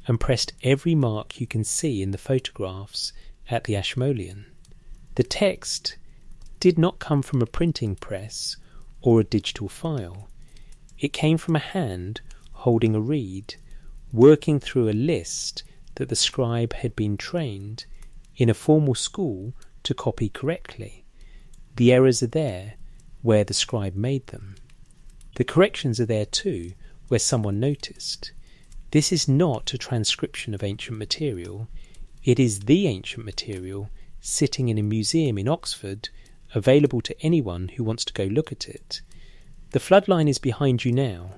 and pressed every mark you can see in the photographs at the Ashmolean. The text did not come from a printing press or a digital file. It came from a hand holding a reed, working through a list that the scribe had been trained in a formal school to copy correctly. The errors are there where the scribe made them. The corrections are there too where someone noticed. This is not a transcription of ancient material. It is the ancient material sitting in a museum in Oxford, available to anyone who wants to go look at it. The floodline is behind you now.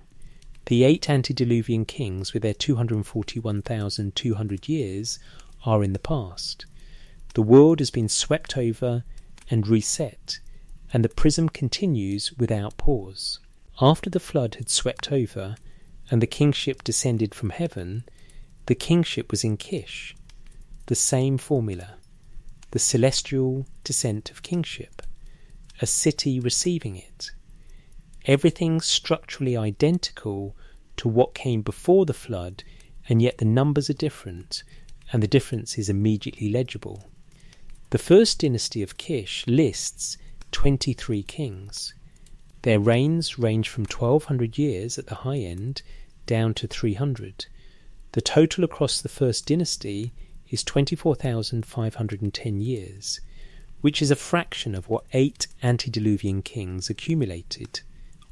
The 8 antediluvian kings with their 241,200 years are in the past. The world has been swept over and reset, and the prism continues without pause. After the flood had swept over and the kingship descended from heaven, the kingship was in Kish. The same formula, the celestial descent of kingship, a city receiving it. Everything structurally identical to what came before the flood, and yet the numbers are different, and the difference is immediately legible. The first dynasty of Kish lists 23 kings. Their reigns range from 1200 years at the high end down to 300. The total across the first dynasty is 24,510 years, which is a fraction of what 8 antediluvian kings accumulated.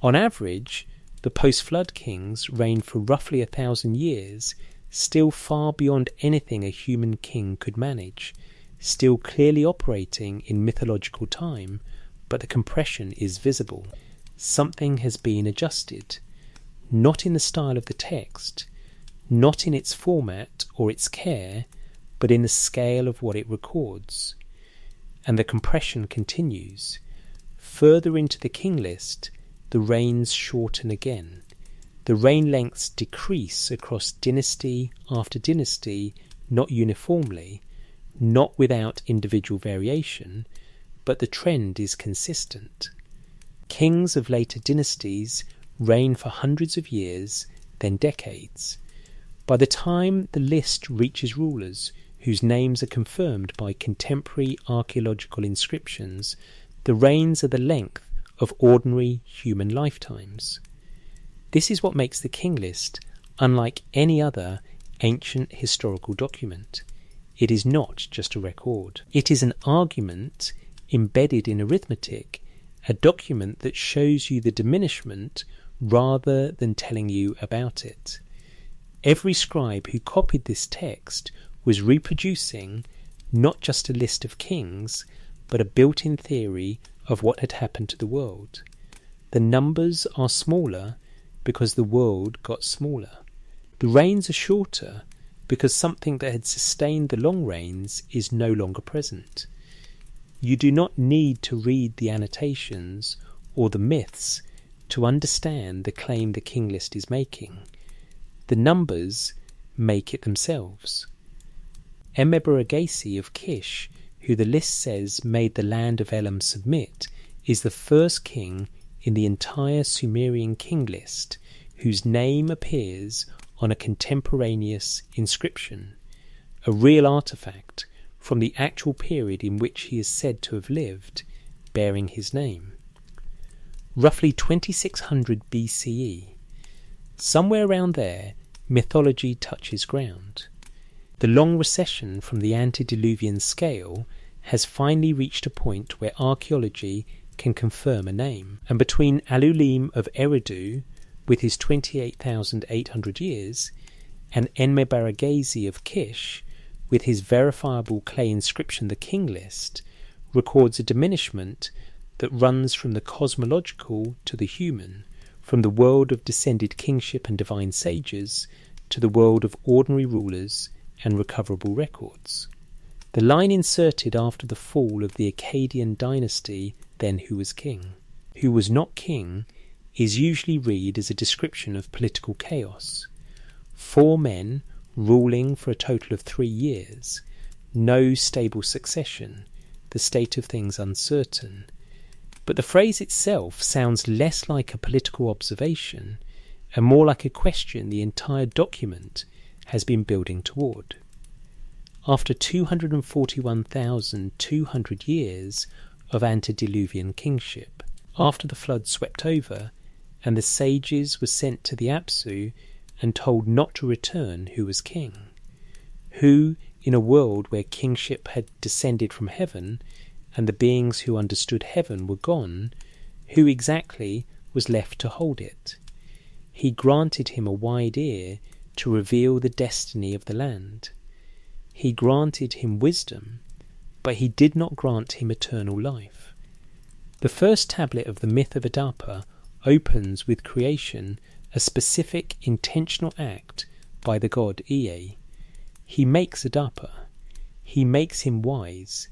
On average, the post-flood kings reigned for roughly 1,000 years, still far beyond anything a human king could manage, still clearly operating in mythological time, but the compression is visible. Something has been adjusted, not in the style of the text, not in its format or its care, but in the scale of what it records. And the compression continues. Further into the king list, the reigns shorten again. The reign lengths decrease across dynasty after dynasty, not uniformly, not without individual variation, but the trend is consistent. Kings of later dynasties reign for hundreds of years, then decades. By the time the list reaches rulers whose names are confirmed by contemporary archaeological inscriptions, the reigns are the length of ordinary human lifetimes. This is what makes the king list unlike any other ancient historical document. It is not just a record. It is an argument embedded in arithmetic, a document that shows you the diminishment rather than telling you about it. Every scribe who copied this text was reproducing not just a list of kings, but a built-in theory of what had happened to the world. The numbers are smaller because the world got smaller. The reigns are shorter because something that had sustained the long reigns is no longer present. You do not need to read the annotations or the myths to understand the claim the king list is making. The numbers make it themselves. Emeberagesi of Kish, who the list says made the land of Elam submit, is the first king in the entire Sumerian king list whose name appears on a contemporaneous inscription, a real artifact from the actual period in which he is said to have lived, bearing his name. Roughly 2600 BCE. Somewhere around there, mythology touches ground. The long recession from the antediluvian scale has finally reached a point where archaeology can confirm a name, and between Alulim of Eridu, with his 28,800 years, and Enmebaragesi of Kish, with his verifiable clay inscription the king list, records a diminishment that runs from the cosmological to the human, from the world of descended kingship and divine sages to the world of ordinary rulers and recoverable records. The line inserted after the fall of the Akkadian dynasty, then who was king, who was not king, is usually read as a description of political chaos. 4 men ruling for a total of 3 years, no stable succession, the state of things uncertain. But the phrase itself sounds less like a political observation and more like a question the entire document has been building toward. After 241,200 years of antediluvian kingship, after the flood swept over and the sages were sent to the Apsu and told not to return who was king, who, in a world where kingship had descended from heaven and the beings who understood heaven were gone, who exactly was left to hold it? He granted him a wide ear to reveal the destiny of the land. He granted him wisdom, but he did not grant him eternal life. The first tablet of the myth of Adapa opens with creation a specific intentional act by the god Ea. He makes Adapa. He makes him wise,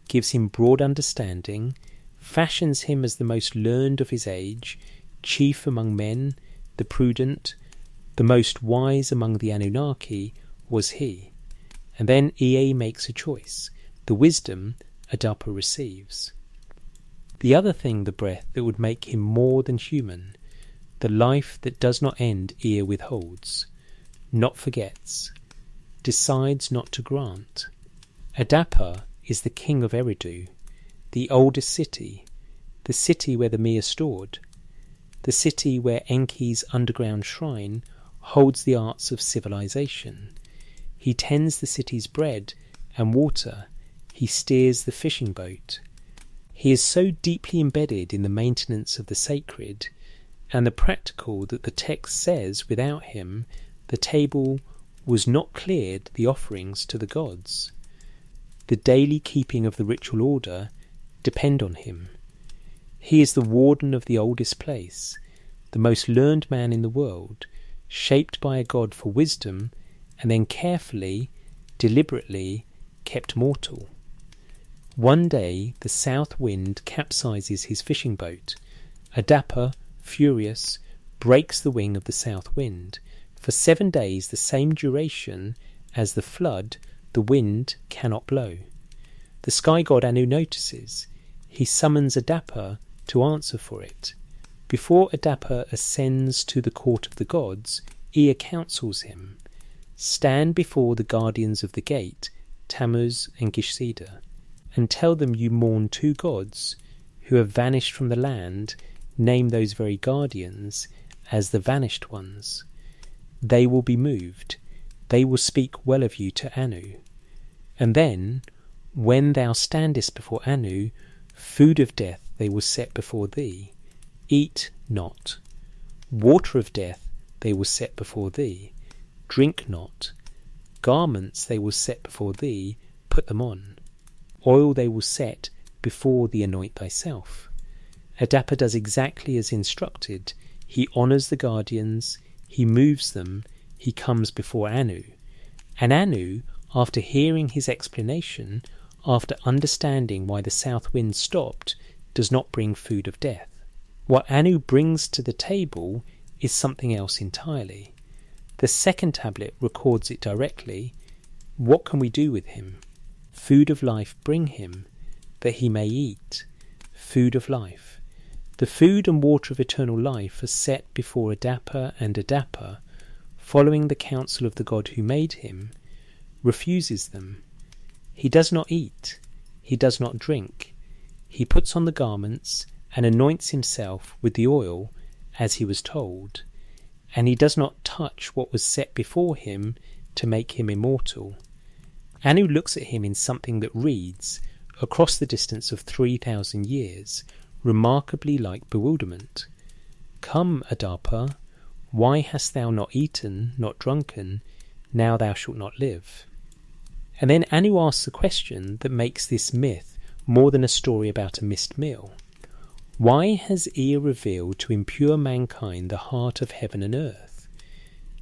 gives him broad understanding, fashions him as the most learned of his age, chief among men, the prudent, the most wise among the Anunnaki was he. And then Ea makes a choice. The wisdom Adapa receives. The other thing, the breath that would make him more than human, the life that does not end Ea withholds, not forgets, decides not to grant. Adapa is the king of Eridu, the oldest city, the city where the Mi are stored, the city where Enki's underground shrine holds the arts of civilization. He tends the city's bread and water. He steers the fishing boat. He is so deeply embedded in the maintenance of the sacred and the practical that the text says without him the table was not cleared the offerings to the gods. The daily keeping of the ritual order depend on him. He is the warden of the oldest place, the most learned man in the world, shaped by a god for wisdom and then carefully, deliberately kept mortal. One day the south wind capsizes his fishing boat. Adapa, furious, breaks the wing of the south wind. For 7 days, the same duration as the flood, the wind cannot blow. The sky god Anu notices. He summons Adapa to answer for it. Before Adapa ascends to the court of the gods, Ea counsels him. Stand before the guardians of the gate, Tammuz and Gishsida, and tell them you mourn 2 gods who have vanished from the land. Name those very guardians as the vanished ones. They will be moved. They will speak well of you to Anu. And then, when thou standest before Anu, food of death they will set before thee. Eat not. Water of death they will set before thee. Drink not. Garments they will set before thee. Put them on. Oil they will set before thee. Anoint thyself. Adapa does exactly as instructed. He honours the guardians. He moves them. He comes before Anu. And Anu, after hearing his explanation, after understanding why the south wind stopped, does not bring food of death. What Anu brings to the table is something else entirely. The second tablet records it directly. What can we do with him? Food of life bring him, that he may eat. Food of life. The food and water of eternal life are set before Adapa, and Adapa, following the counsel of the God who made him, refuses them. He does not eat. He does not drink. He puts on the garments and anoints himself with the oil as he was told, and he does not touch what was set before him to make him immortal. Anu looks at him in something that reads, across the distance of 3,000 years, remarkably like bewilderment. Come, Adapa, why hast thou not eaten, not drunken? Now thou shalt not live. And then Anu asks a question that makes this myth more than a story about a missed meal. Why has Ea revealed to impure mankind the heart of heaven and earth?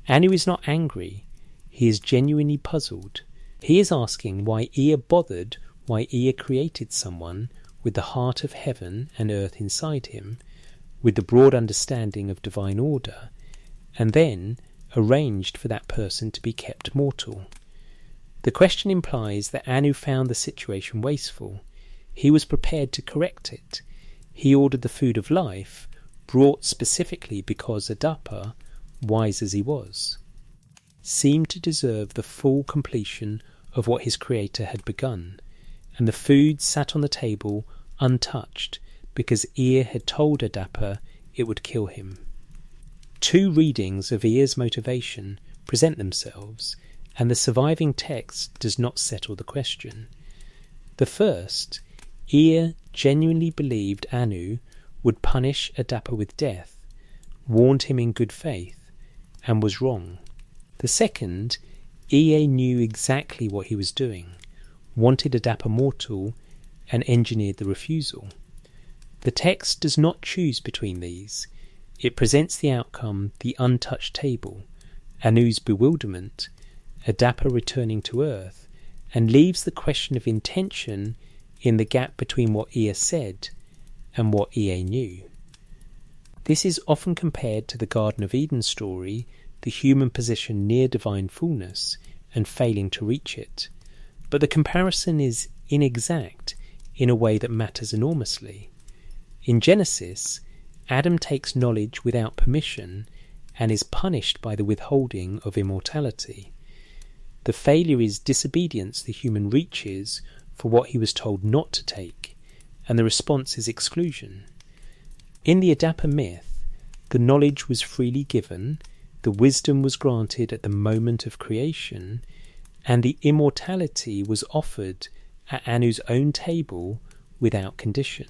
Anu is not angry. He is genuinely puzzled. He is asking why Ea bothered, why Ea created someone with the heart of heaven and earth inside him, with the broad understanding of divine order, and then arranged for that person to be kept mortal. The question implies that Anu found the situation wasteful. He was prepared to correct it. He ordered the food of life, brought specifically because Adapa, wise as he was, seemed to deserve the full completion of what his creator had begun, and the food sat on the table untouched because Ea had told Adapa it would kill him. 2 readings of Ea's motivation present themselves, and the surviving text does not settle the question. The first, Ea genuinely believed Anu would punish Adapa with death, warned him in good faith, and was wrong. The second, Ea knew exactly what he was doing, wanted Adapa mortal, and engineered the refusal. The text does not choose between these. It presents the outcome, the untouched table, Anu's bewilderment, Adapa returning to Earth, and leaves the question of intention in the gap between what Ea said and what Ea knew. This is often compared to the Garden of Eden story, the human position near divine fullness and failing to reach it. But the comparison is inexact in a way that matters enormously. In Genesis, Adam takes knowledge without permission and is punished by the withholding of immortality. The failure is disobedience the human reaches for what he was told not to take, and the response is exclusion. In the Adapa myth, the knowledge was freely given, the wisdom was granted at the moment of creation, and the immortality was offered at Anu's own table without condition.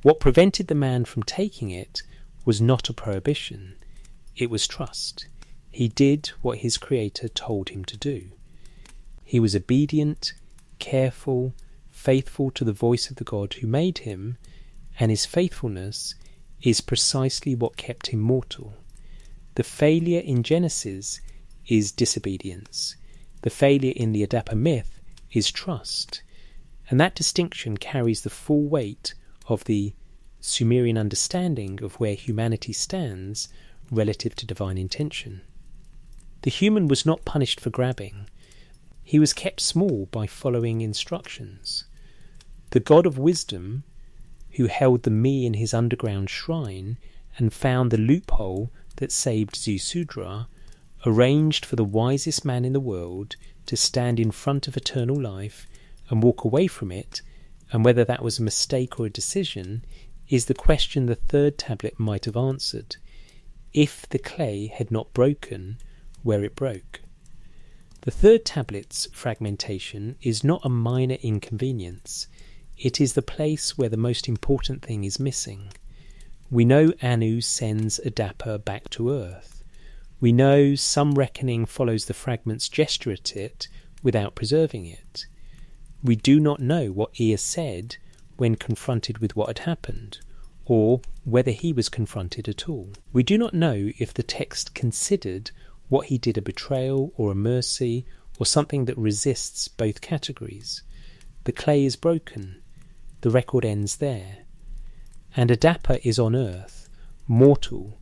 What prevented the man from taking it was not a prohibition, it was trust. He did what his creator told him to do. He was obedient, careful, faithful to the voice of the God who made him, and his faithfulness is precisely what kept him mortal. The failure in Genesis is disobedience. The failure in the Adapa myth is trust. And that distinction carries the full weight of the Sumerian understanding of where humanity stands relative to divine intention. The human was not punished for grabbing. He was kept small by following instructions. The God of wisdom, who held the me in his underground shrine and found the loophole that saved Zusudra, arranged for the wisest man in the world to stand in front of eternal life and walk away from it, and whether that was a mistake or a decision is the question the third tablet might have answered, if the clay had not broken where it broke. The third tablet's fragmentation is not a minor inconvenience. It is the place where the most important thing is missing. We know Anu sends Adapa back to Earth. We know some reckoning follows the fragment's gesture at it without preserving it. We do not know what Ea said when confronted with what had happened, or whether he was confronted at all. We do not know if the text considered what he did a betrayal or a mercy or something that resists both categories. The clay is broken. The record ends there. And Adapa is on earth, mortal,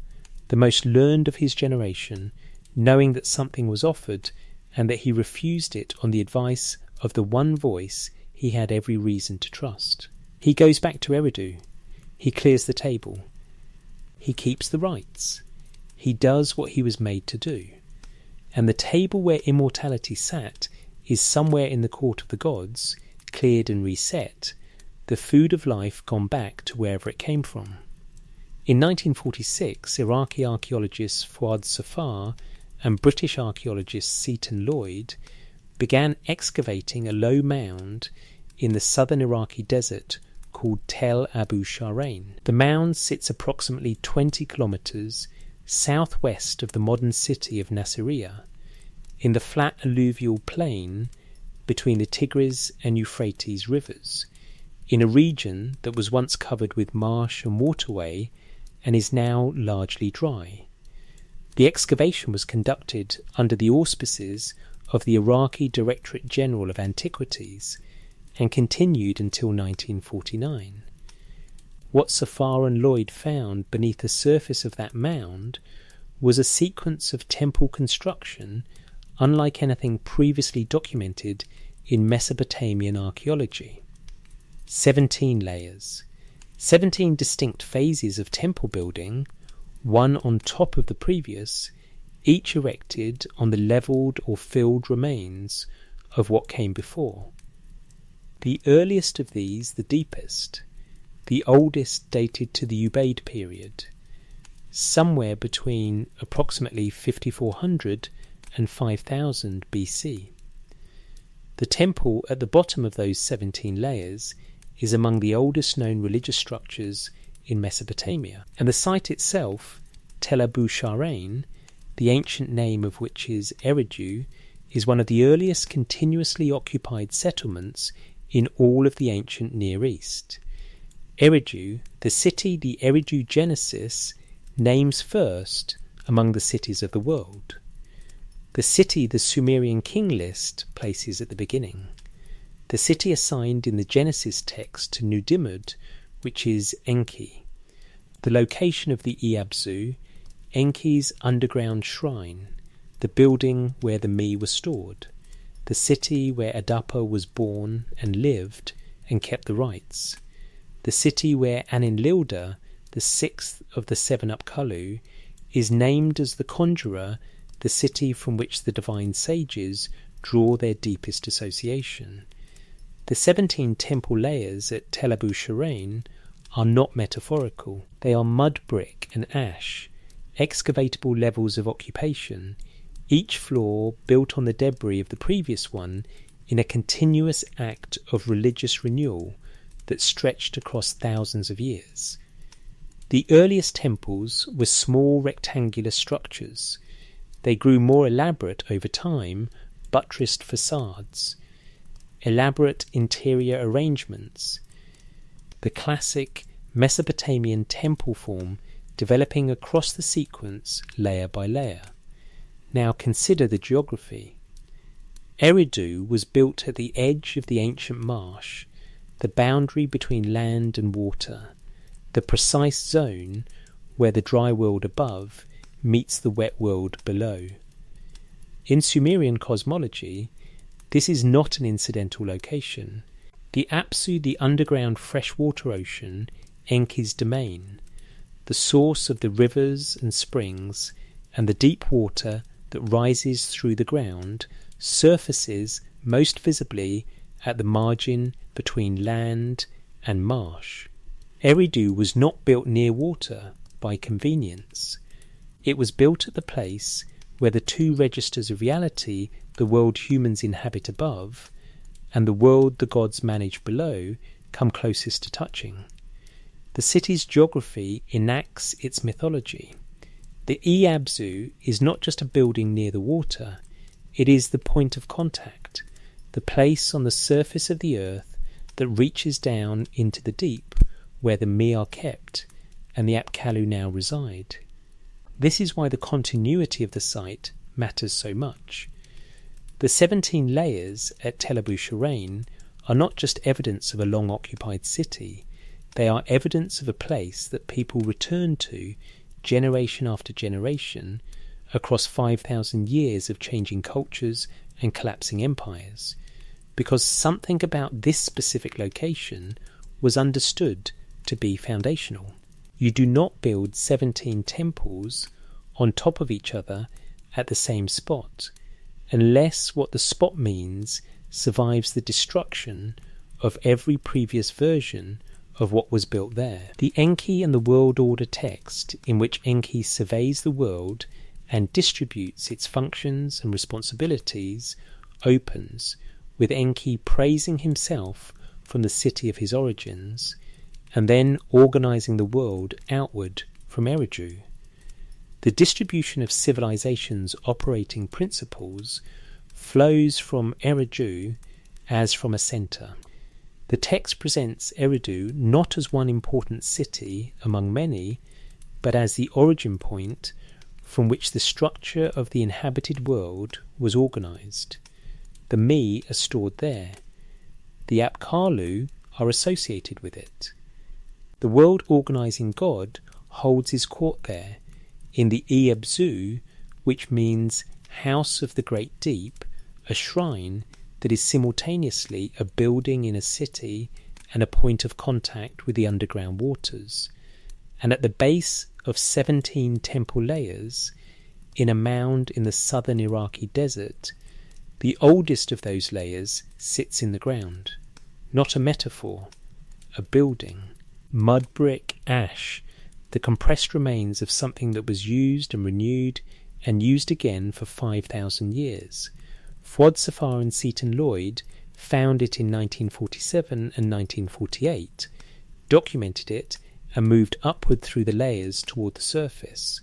the most learned of his generation, knowing that something was offered and that he refused it on the advice of the one voice he had every reason to trust. He goes back to Eridu. He clears the table. He keeps the rites. He does what he was made to do. And the table where immortality sat is somewhere in the court of the gods, cleared and reset, the food of life gone back to wherever it came from. In 1946, Iraqi archaeologist Fuad Safar and British archaeologist Seaton Lloyd began excavating a low mound in the southern Iraqi desert called Tel Abu Sharain. The mound sits approximately 20 kilometres southwest of the modern city of Nasiriyah, in the flat alluvial plain between the Tigris and Euphrates rivers, in a region that was once covered with marsh and waterway and is now largely dry. The excavation was conducted under the auspices of the Iraqi Directorate General of Antiquities and continued until 1949. What Safar and Lloyd found beneath the surface of that mound was a sequence of temple construction unlike anything previously documented in Mesopotamian archaeology. 17 layers, 17 distinct phases of temple building, one on top of the previous, each erected on the levelled or filled remains of what came before. The earliest of these, the deepest, the oldest dated to the Ubaid period, somewhere between approximately 5400 and 5000 BC. The temple at the bottom of those 17 layers is among the oldest known religious structures in Mesopotamia, and the site itself, Tel Abu Sharain, the ancient name of which is Eridu, is one of the earliest continuously occupied settlements in all of the ancient Near East. Eridu, the city the Eridu Genesis names first among the cities of the world. The city the Sumerian king list places at the beginning. The city assigned in the Genesis text to Nudimmud, which is Enki. The location of the Iabzu, Enki's underground shrine, the building where the Me was stored, the city where Adapa was born and lived and kept the rites, the city where Aninlilda, the sixth of the seven Upkalu, is named as the conjurer, the city from which the divine sages draw their deepest association. The 17 temple layers at Tel Abu Shirain are not metaphorical. They are mud, brick and ash, excavatable levels of occupation, each floor built on the debris of the previous one in a continuous act of religious renewal that stretched across thousands of years. The earliest temples were small rectangular structures. They grew more elaborate over time, buttressed facades, elaborate interior arrangements, the classic Mesopotamian temple form developing across the sequence layer by layer. Now consider the geography. Eridu was built at the edge of the ancient marsh, the boundary between land and water, the precise zone where the dry world above meets the wet world below. In Sumerian cosmology, this is not an incidental location. The Apsu, the underground freshwater ocean, Enki's domain, the source of the rivers and springs, and the deep water that rises through the ground, surfaces most visibly at the margin between land and marsh. Eridu was not built near water by convenience. It was built at the place where the two registers of reality, the world humans inhabit above, and the world the gods manage below, come closest to touching. The city's geography enacts its mythology. The Iabzu is not just a building near the water, it is the point of contact, the place on the surface of the earth that reaches down into the deep, where the Me are kept, and the Apkallu now reside. This is why the continuity of the site matters so much. The 17 layers at Tel Abu Shirain are not just evidence of a long-occupied city, they are evidence of a place that people return to generation after generation across 5,000 years of changing cultures and collapsing empires, because something about this specific location was understood to be foundational. You do not build 17 temples on top of each other at the same spot, unless what the spot means survives the destruction of every previous version of what was built there. The Enki and the World Order text, in which Enki surveys the world and distributes its functions and responsibilities, opens with Enki praising himself from the city of his origins, and then organising the world outward from Eridu. The distribution of civilization's operating principles flows from Eridu as from a centre. The text presents Eridu not as one important city among many, but as the origin point from which the structure of the inhabited world was organised. The Me are stored there. The Apkallu are associated with it. The world-organising God holds his court there, in the Iabzu, which means house of the great deep, a shrine that is simultaneously a building in a city and a point of contact with the underground waters. And at the base of 17 temple layers, in a mound in the southern Iraqi desert, the oldest of those layers sits in the ground. Not a metaphor, a building. Mud, brick, ash, the compressed remains of something that was used and renewed and used again for 5,000 years. Fuad Safar and Seton Lloyd found it in 1947 and 1948, documented it, and moved upward through the layers toward the surface.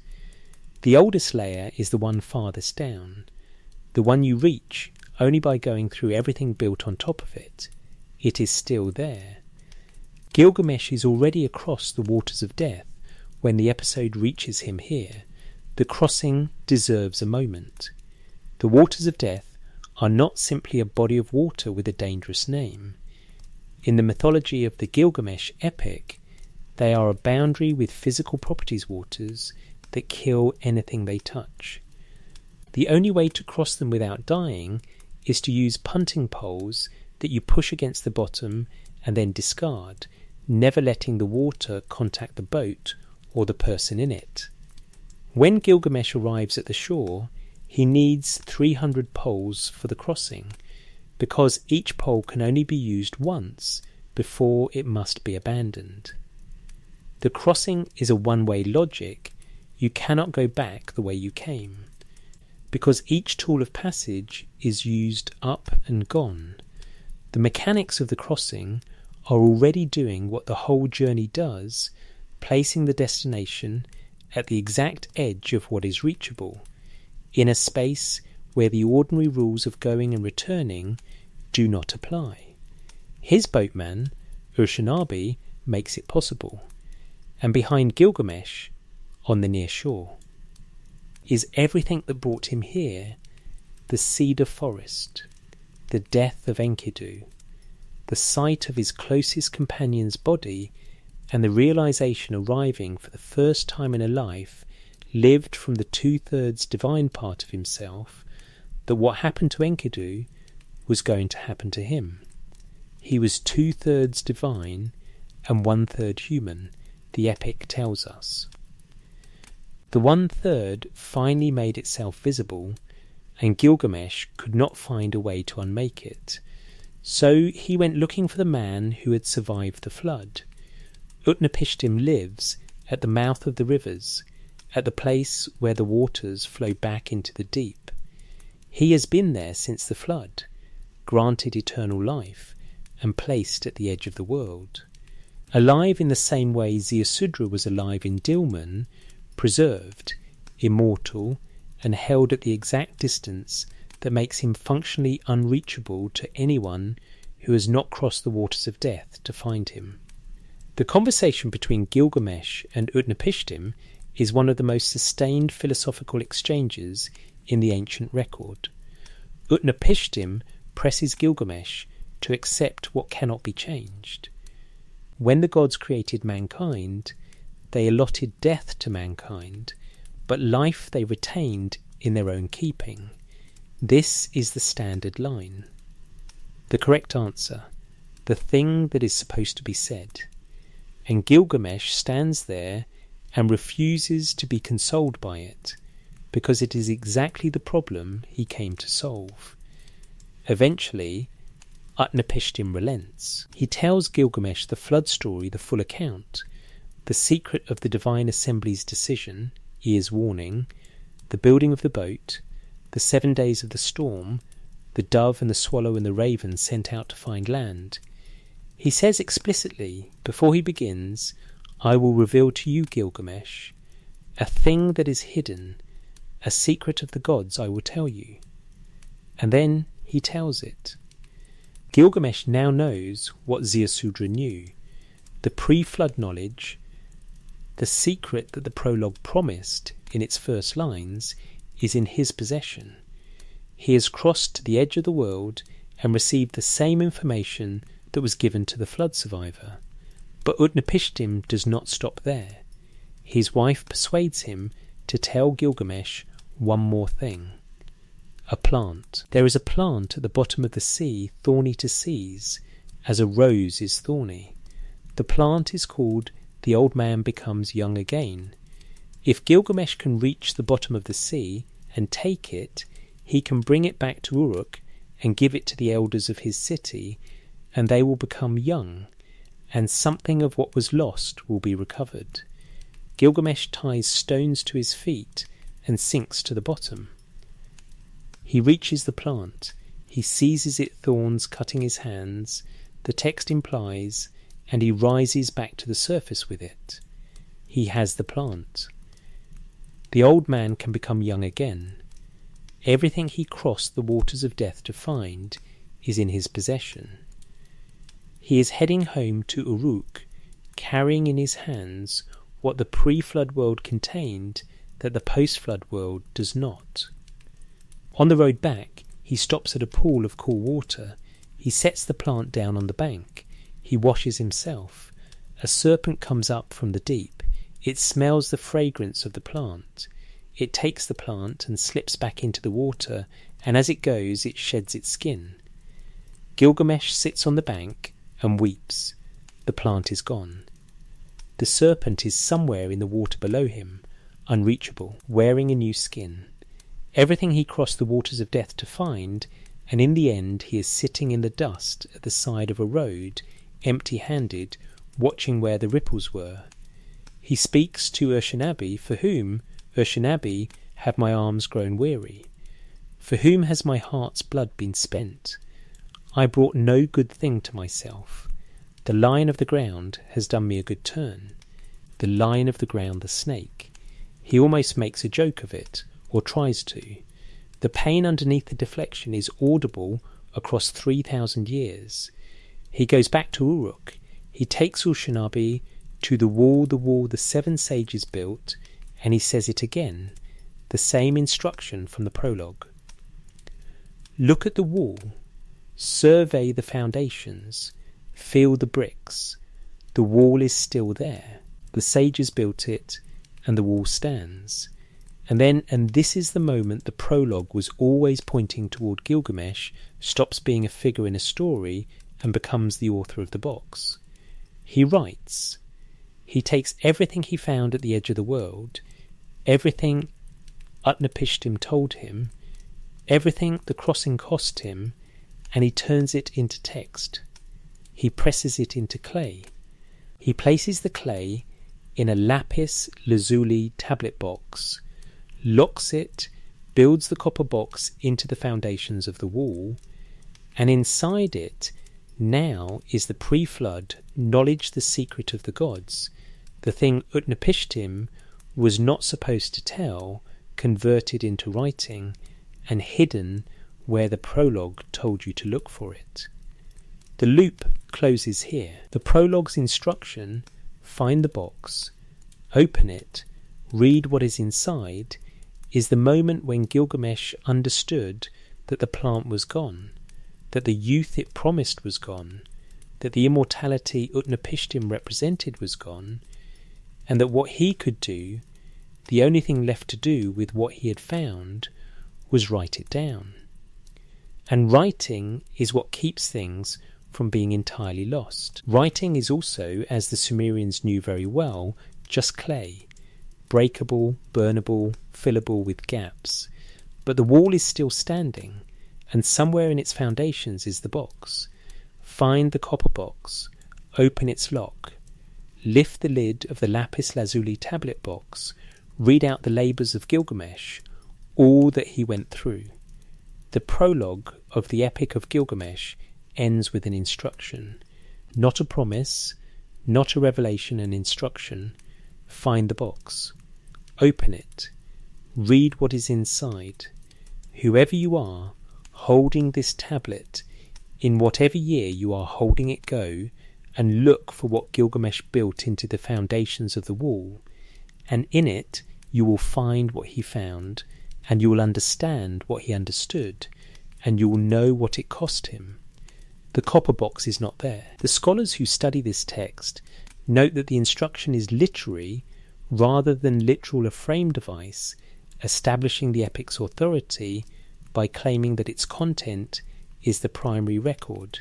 The oldest layer is the one farthest down, the one you reach only by going through everything built on top of it. It is still there. Gilgamesh is already across the waters of death when the episode reaches him here, the crossing deserves a moment. The waters of death are not simply a body of water with a dangerous name. In the mythology of the Gilgamesh epic, they are a boundary with physical properties waters that kill anything they touch. The only way to cross them without dying is to use punting poles that you push against the bottom and then discard, never letting the water contact the boat or the person in it. When Gilgamesh arrives at the shore, he needs 300 poles for the crossing, because each pole can only be used once before it must be abandoned. The crossing is a one-way logic. You cannot go back the way you came, because each tool of passage is used up and gone. The mechanics of the crossing are already doing what the whole journey does, placing the destination at the exact edge of what is reachable, in a space where the ordinary rules of going and returning do not apply. His boatman, Urshanabi, makes it possible, and behind Gilgamesh, on the near shore, is everything that brought him here: the cedar forest, the death of Enkidu, the sight of his closest companion's body, and the realization arriving for the first time in a life lived from the 2/3 divine part of himself, that what happened to Enkidu was going to happen to him. He was 2/3 divine and 1/3 human, the epic tells us. The 1/3 finally made itself visible, and Gilgamesh could not find a way to unmake it. So he went looking for the man who had survived the flood. Utnapishtim lives at the mouth of the rivers, at the place where the waters flow back into the deep. He has been there since the flood, granted eternal life, and placed at the edge of the world. Alive in the same way Ziusudra was alive in Dilmun, preserved, immortal, and held at the exact distance that makes him functionally unreachable to anyone who has not crossed the waters of death to find him. The conversation between Gilgamesh and Utnapishtim is one of the most sustained philosophical exchanges in the ancient record. Utnapishtim presses Gilgamesh to accept what cannot be changed. When the gods created mankind, they allotted death to mankind, but life they retained in their own keeping. This is the standard line. The correct answer, the thing that is supposed to be said. And Gilgamesh stands there and refuses to be consoled by it, because it is exactly the problem he came to solve. Eventually, Utnapishtim relents. He tells Gilgamesh the flood story, the full account, the secret of the divine assembly's decision, Ear's warning, the building of the boat, the 7 days of the storm, the dove and the swallow and the raven sent out to find land. He says explicitly, before he begins, "I will reveal to you, Gilgamesh, a thing that is hidden, a secret of the gods I will tell you." And then he tells it. Gilgamesh now knows what Ziusudra knew, the pre-flood knowledge. The secret that the prologue promised in its first lines is in his possession. He has crossed to the edge of the world and received the same information that was given to the flood survivor. But Utnapishtim does not stop there. His wife persuades him to tell Gilgamesh one more thing. A plant. There is a plant at the bottom of the sea, thorny to seize, as a rose is thorny. The plant is called The Old Man Becomes Young Again. If Gilgamesh can reach the bottom of the sea and take it, he can bring it back to Uruk and give it to the elders of his city, and they will become young, and something of what was lost will be recovered. Gilgamesh ties stones to his feet and sinks to the bottom. He reaches the plant. He seizes its thorns cutting his hands, the text implies, and he rises back to the surface with it. He has the plant. The old man can become young again. Everything he crossed the waters of death to find is in his possession. He is heading home to Uruk, carrying in his hands what the pre-flood world contained that the post-flood world does not. On the road back, he stops at a pool of cool water. He sets the plant down on the bank. He washes himself. A serpent comes up from the deep. It smells the fragrance of the plant. It takes the plant and slips back into the water, and as it goes, it sheds its skin. Gilgamesh sits on the bank and weeps. The plant is gone. The serpent is somewhere in the water below him, unreachable, wearing a new skin. Everything he crossed the waters of death to find, and in the end he is sitting in the dust at the side of a road, empty-handed, watching where the ripples were. He speaks to Urshanabi, for whom, Urshanabi, have my arms grown weary? For whom has my heart's blood been spent? I brought no good thing to myself. The lion of the ground has done me a good turn. The lion of the ground, the snake. He almost makes a joke of it, or tries to. The pain underneath the deflection is audible across 3,000 years. He goes back to Uruk. He takes Urshanabi to the wall the seven sages built, and he says it again, the same instruction from the prologue. Look at the wall. Survey the foundations. Feel the bricks. The wall is still there. The sages built it, and the wall stands. And this is the moment the prologue was always pointing toward Gilgamesh stops being a figure in a story and becomes the author of the box. He writes. He takes everything he found at the edge of the world, everything Utnapishtim told him, everything the crossing cost him, and he turns it into text. He presses it into clay. He places the clay in a lapis lazuli tablet box, locks it, builds the copper box into the foundations of the wall, and inside it now is the pre-flood knowledge, the secret of the gods, the thing Utnapishtim was not supposed to tell, converted into writing, and hidden where the prologue told you to look for it. The loop closes here. The prologue's instruction, find the box, open it, read what is inside, is the moment when Gilgamesh understood that the plant was gone, that the youth it promised was gone, that the immortality Utnapishtim represented was gone, and that what he could do, the only thing left to do with what he had found, was write it down. And writing is what keeps things from being entirely lost. Writing is also, as the Sumerians knew very well, just clay, breakable, burnable, fillable with gaps. But the wall is still standing, and somewhere in its foundations is the box. Find the copper box, open its lock, lift the lid of the lapis lazuli tablet box, read out the labours of Gilgamesh, all that he went through. The prologue of the Epic of Gilgamesh ends with an instruction, not a promise, not a revelation, an instruction. Find the box, open it, read what is inside. Whoever you are, holding this tablet, in whatever year you are holding it, go and look for what Gilgamesh built into the foundations of the wall, and in it you will find what he found, and you will understand what he understood, and you will know what it cost him. The copper box is not there. The scholars who study this text note that the instruction is literary rather than literal, a frame device, establishing the epic's authority by claiming that its content is the primary record,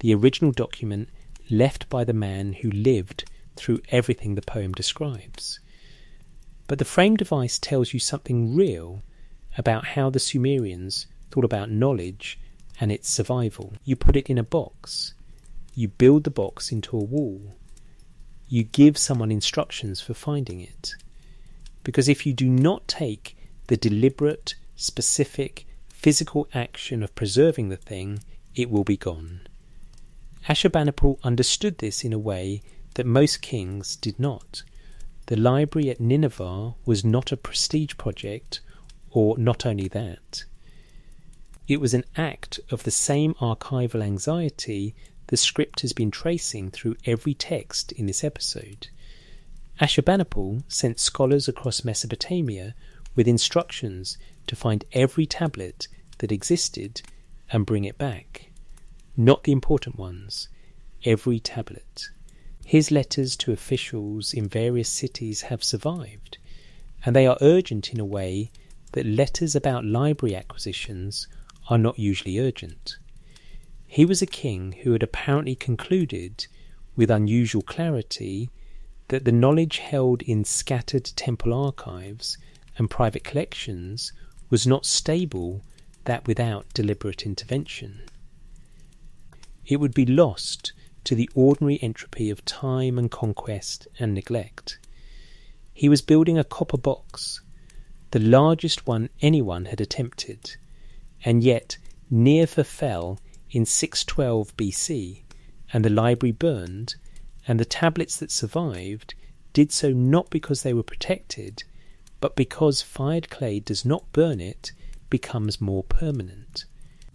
the original document left by the man who lived through everything the poem describes. But the frame device tells you something real about how the Sumerians thought about knowledge and its survival. You put it in a box. You build the box into a wall. You give someone instructions for finding it. Because if you do not take the deliberate, specific, physical action of preserving the thing, it will be gone. Ashurbanipal understood this in a way that most kings did not. The library at Nineveh was not a prestige project, or not only that. It was an act of the same archival anxiety the script has been tracing through every text in this episode. Ashurbanipal sent scholars across Mesopotamia with instructions to find every tablet that existed and bring it back. Not the important ones, every tablet. His letters to officials in various cities have survived, and they are urgent in a way that letters about library acquisitions are not usually urgent. He was a king who had apparently concluded, with unusual clarity, that the knowledge held in scattered temple archives and private collections was not stable, that without deliberate intervention it would be lost to the ordinary entropy of time and conquest and neglect. He was building a copper box, the largest one anyone had attempted, and yet Nineveh fell in 612 BC, and the library burned, and the tablets that survived did so not because they were protected, but because fired clay does not burn it, becomes more permanent.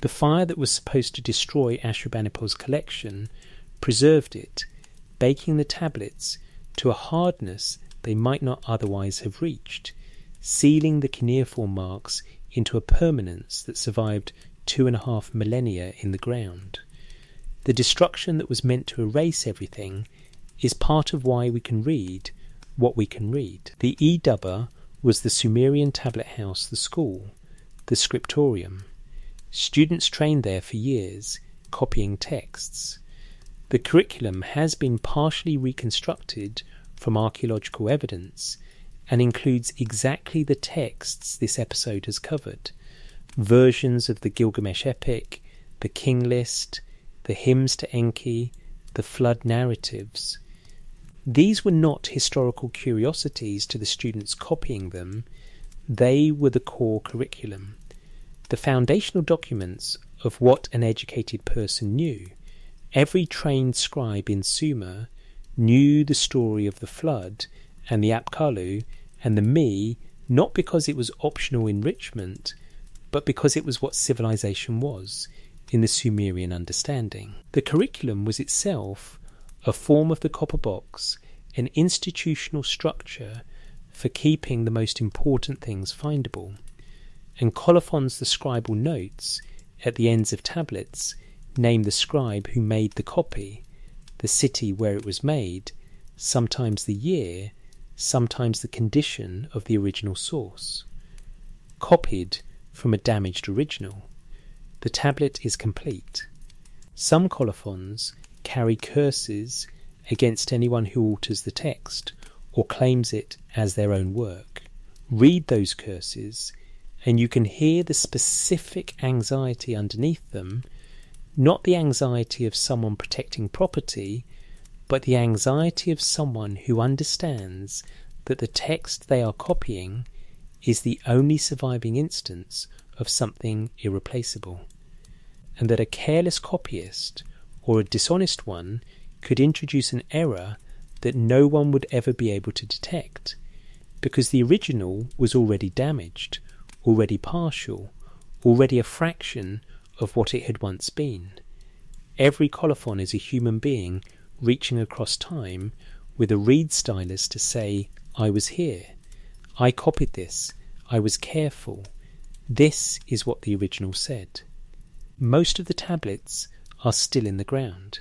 The fire that was supposed to destroy Ashurbanipal's collection preserved it, baking the tablets to a hardness they might not otherwise have reached, sealing the cuneiform marks into a permanence that survived 2.5 millennia in the ground. The destruction that was meant to erase everything is part of why we can read what we can read. The E-Dubba was the Sumerian tablet house, the school, the scriptorium. Students trained there for years, copying texts. The curriculum has been partially reconstructed from archaeological evidence and includes exactly the texts this episode has covered. Versions of the Gilgamesh epic, the King List, the hymns to Enki, the flood narratives. These were not historical curiosities to the students copying them, they were the core curriculum, the foundational documents of what an educated person knew. Every trained scribe in Sumer knew the story of the flood and the Apkallu and the Me, not because it was optional enrichment, but because it was what civilization was in the Sumerian understanding. The curriculum was itself a form of the copper box, an institutional structure for keeping the most important things findable. And colophons, the scribal notes at the ends of tablets, name the scribe who made the copy, the city where it was made, sometimes the year, sometimes the condition of the original source. Copied from a damaged original, the tablet is complete. Some colophons carry curses against anyone who alters the text or claims it as their own work. Read those curses and you can hear the specific anxiety underneath them, not the anxiety of someone protecting property, but the anxiety of someone who understands that the text they are copying is the only surviving instance of something irreplaceable, and that a careless copyist or a dishonest one could introduce an error that no one would ever be able to detect, because the original was already damaged, already partial, already a fraction of what it had once been. Every colophon is a human being reaching across time with a reed stylus to say, I was here, I copied this, I was careful, this is what the original said. Most of the tablets are still in the ground.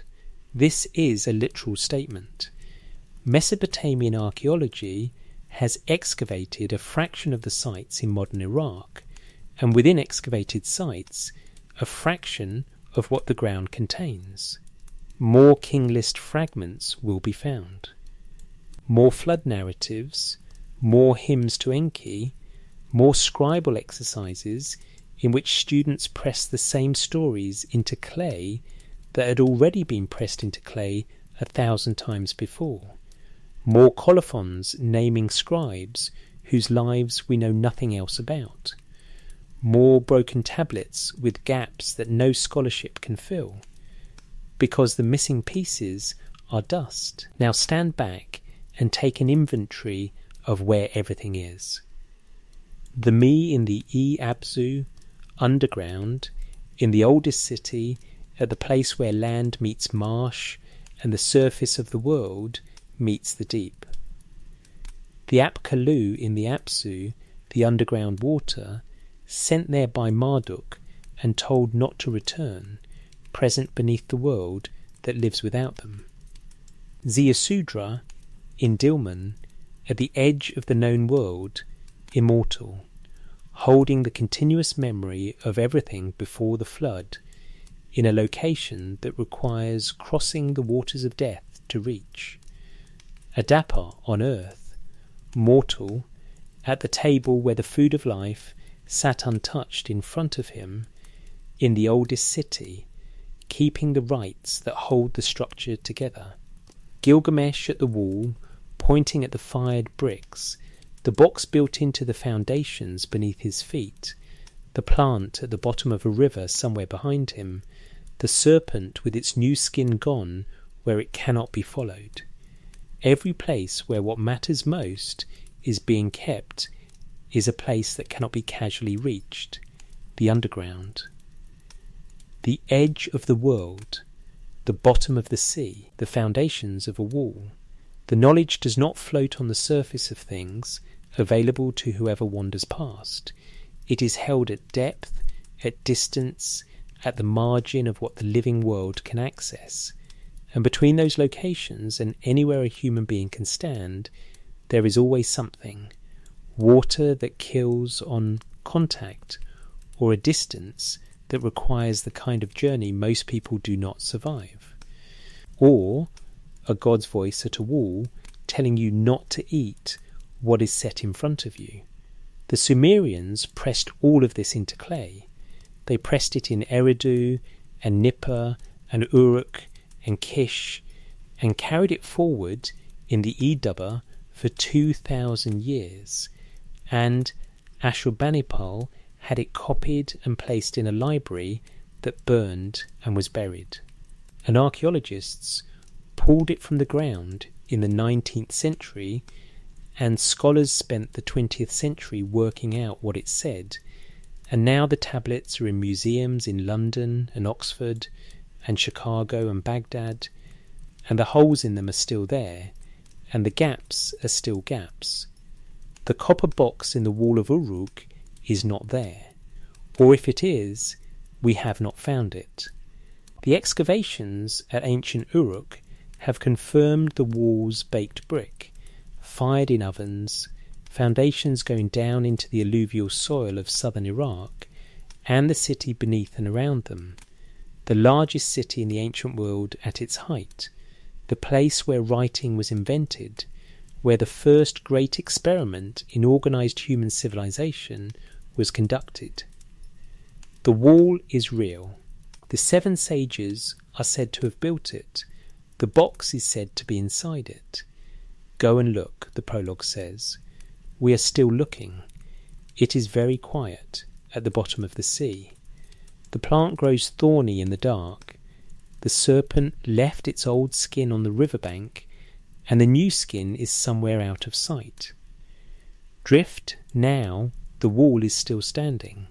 This is a literal statement. Mesopotamian archaeology has excavated a fraction of the sites in modern Iraq, and within excavated sites, a fraction of what the ground contains. More King List fragments will be found. More flood narratives, more hymns to Enki, more scribal exercises in which students press the same stories into clay that had already been pressed into clay 1,000 times before. More colophons naming scribes whose lives we know nothing else about. More broken tablets with gaps that no scholarship can fill, because the missing pieces are dust. Now stand back and take an inventory of where everything is. The Me in the E-Abzu, underground, in the oldest city, at the place where land meets marsh and the surface of the world meets the deep. The Apkallu in the Apsu, the underground water, sent there by Marduk and told not to return, present beneath the world that lives without them. Ziusudra in Dilmun, at the edge of the known world, immortal, holding the continuous memory of everything before the flood, in a location that requires crossing the waters of death to reach. Adapa on earth, mortal, at the table where the food of life sat untouched in front of him, in the oldest city, keeping the rites that hold the structure together. Gilgamesh at the wall, pointing at the fired bricks, the box built into the foundations beneath his feet, the plant at the bottom of a river somewhere behind him, the serpent with its new skin gone where it cannot be followed. Every place where what matters most is being kept is a place that cannot be casually reached, the underground. The edge of the world, the bottom of the sea, the foundations of a wall. The knowledge does not float on the surface of things, available to whoever wanders past. It is held at depth, at distance, at the margin of what the living world can access. And between those locations and anywhere a human being can stand, there is always something. Water that kills on contact, or a distance that requires the kind of journey most people do not survive. Or a God's voice at a wall telling you not to eat what is set in front of you. The Sumerians pressed all of this into clay. They pressed it in Eridu and Nippur and Uruk and Kish and carried it forward in the Idaba for 2,000 years. And Ashurbanipal had it copied and placed in a library that burned and was buried. And archaeologists pulled it from the ground in the 19th century, and scholars spent the 20th century working out what it said. And now the tablets are in museums in London and Oxford and Chicago and Baghdad, and the holes in them are still there, and the gaps are still gaps. The copper box in the wall of Uruk is not there, or if it is, we have not found it. The excavations at ancient Uruk have confirmed the walls baked brick, fired in ovens, foundations going down into the alluvial soil of southern Iraq, and the city beneath and around them, the largest city in the ancient world at its height, the place where writing was invented, where the first great experiment in organised human civilization was conducted. The wall is real. The 7 sages are said to have built it. The box is said to be inside it. Go and look, the prologue says. We are still looking. It is very quiet at the bottom of the sea. The plant grows thorny in the dark. The serpent left its old skin on the riverbank, and the new skin is somewhere out of sight. Drift now, the wall is still standing.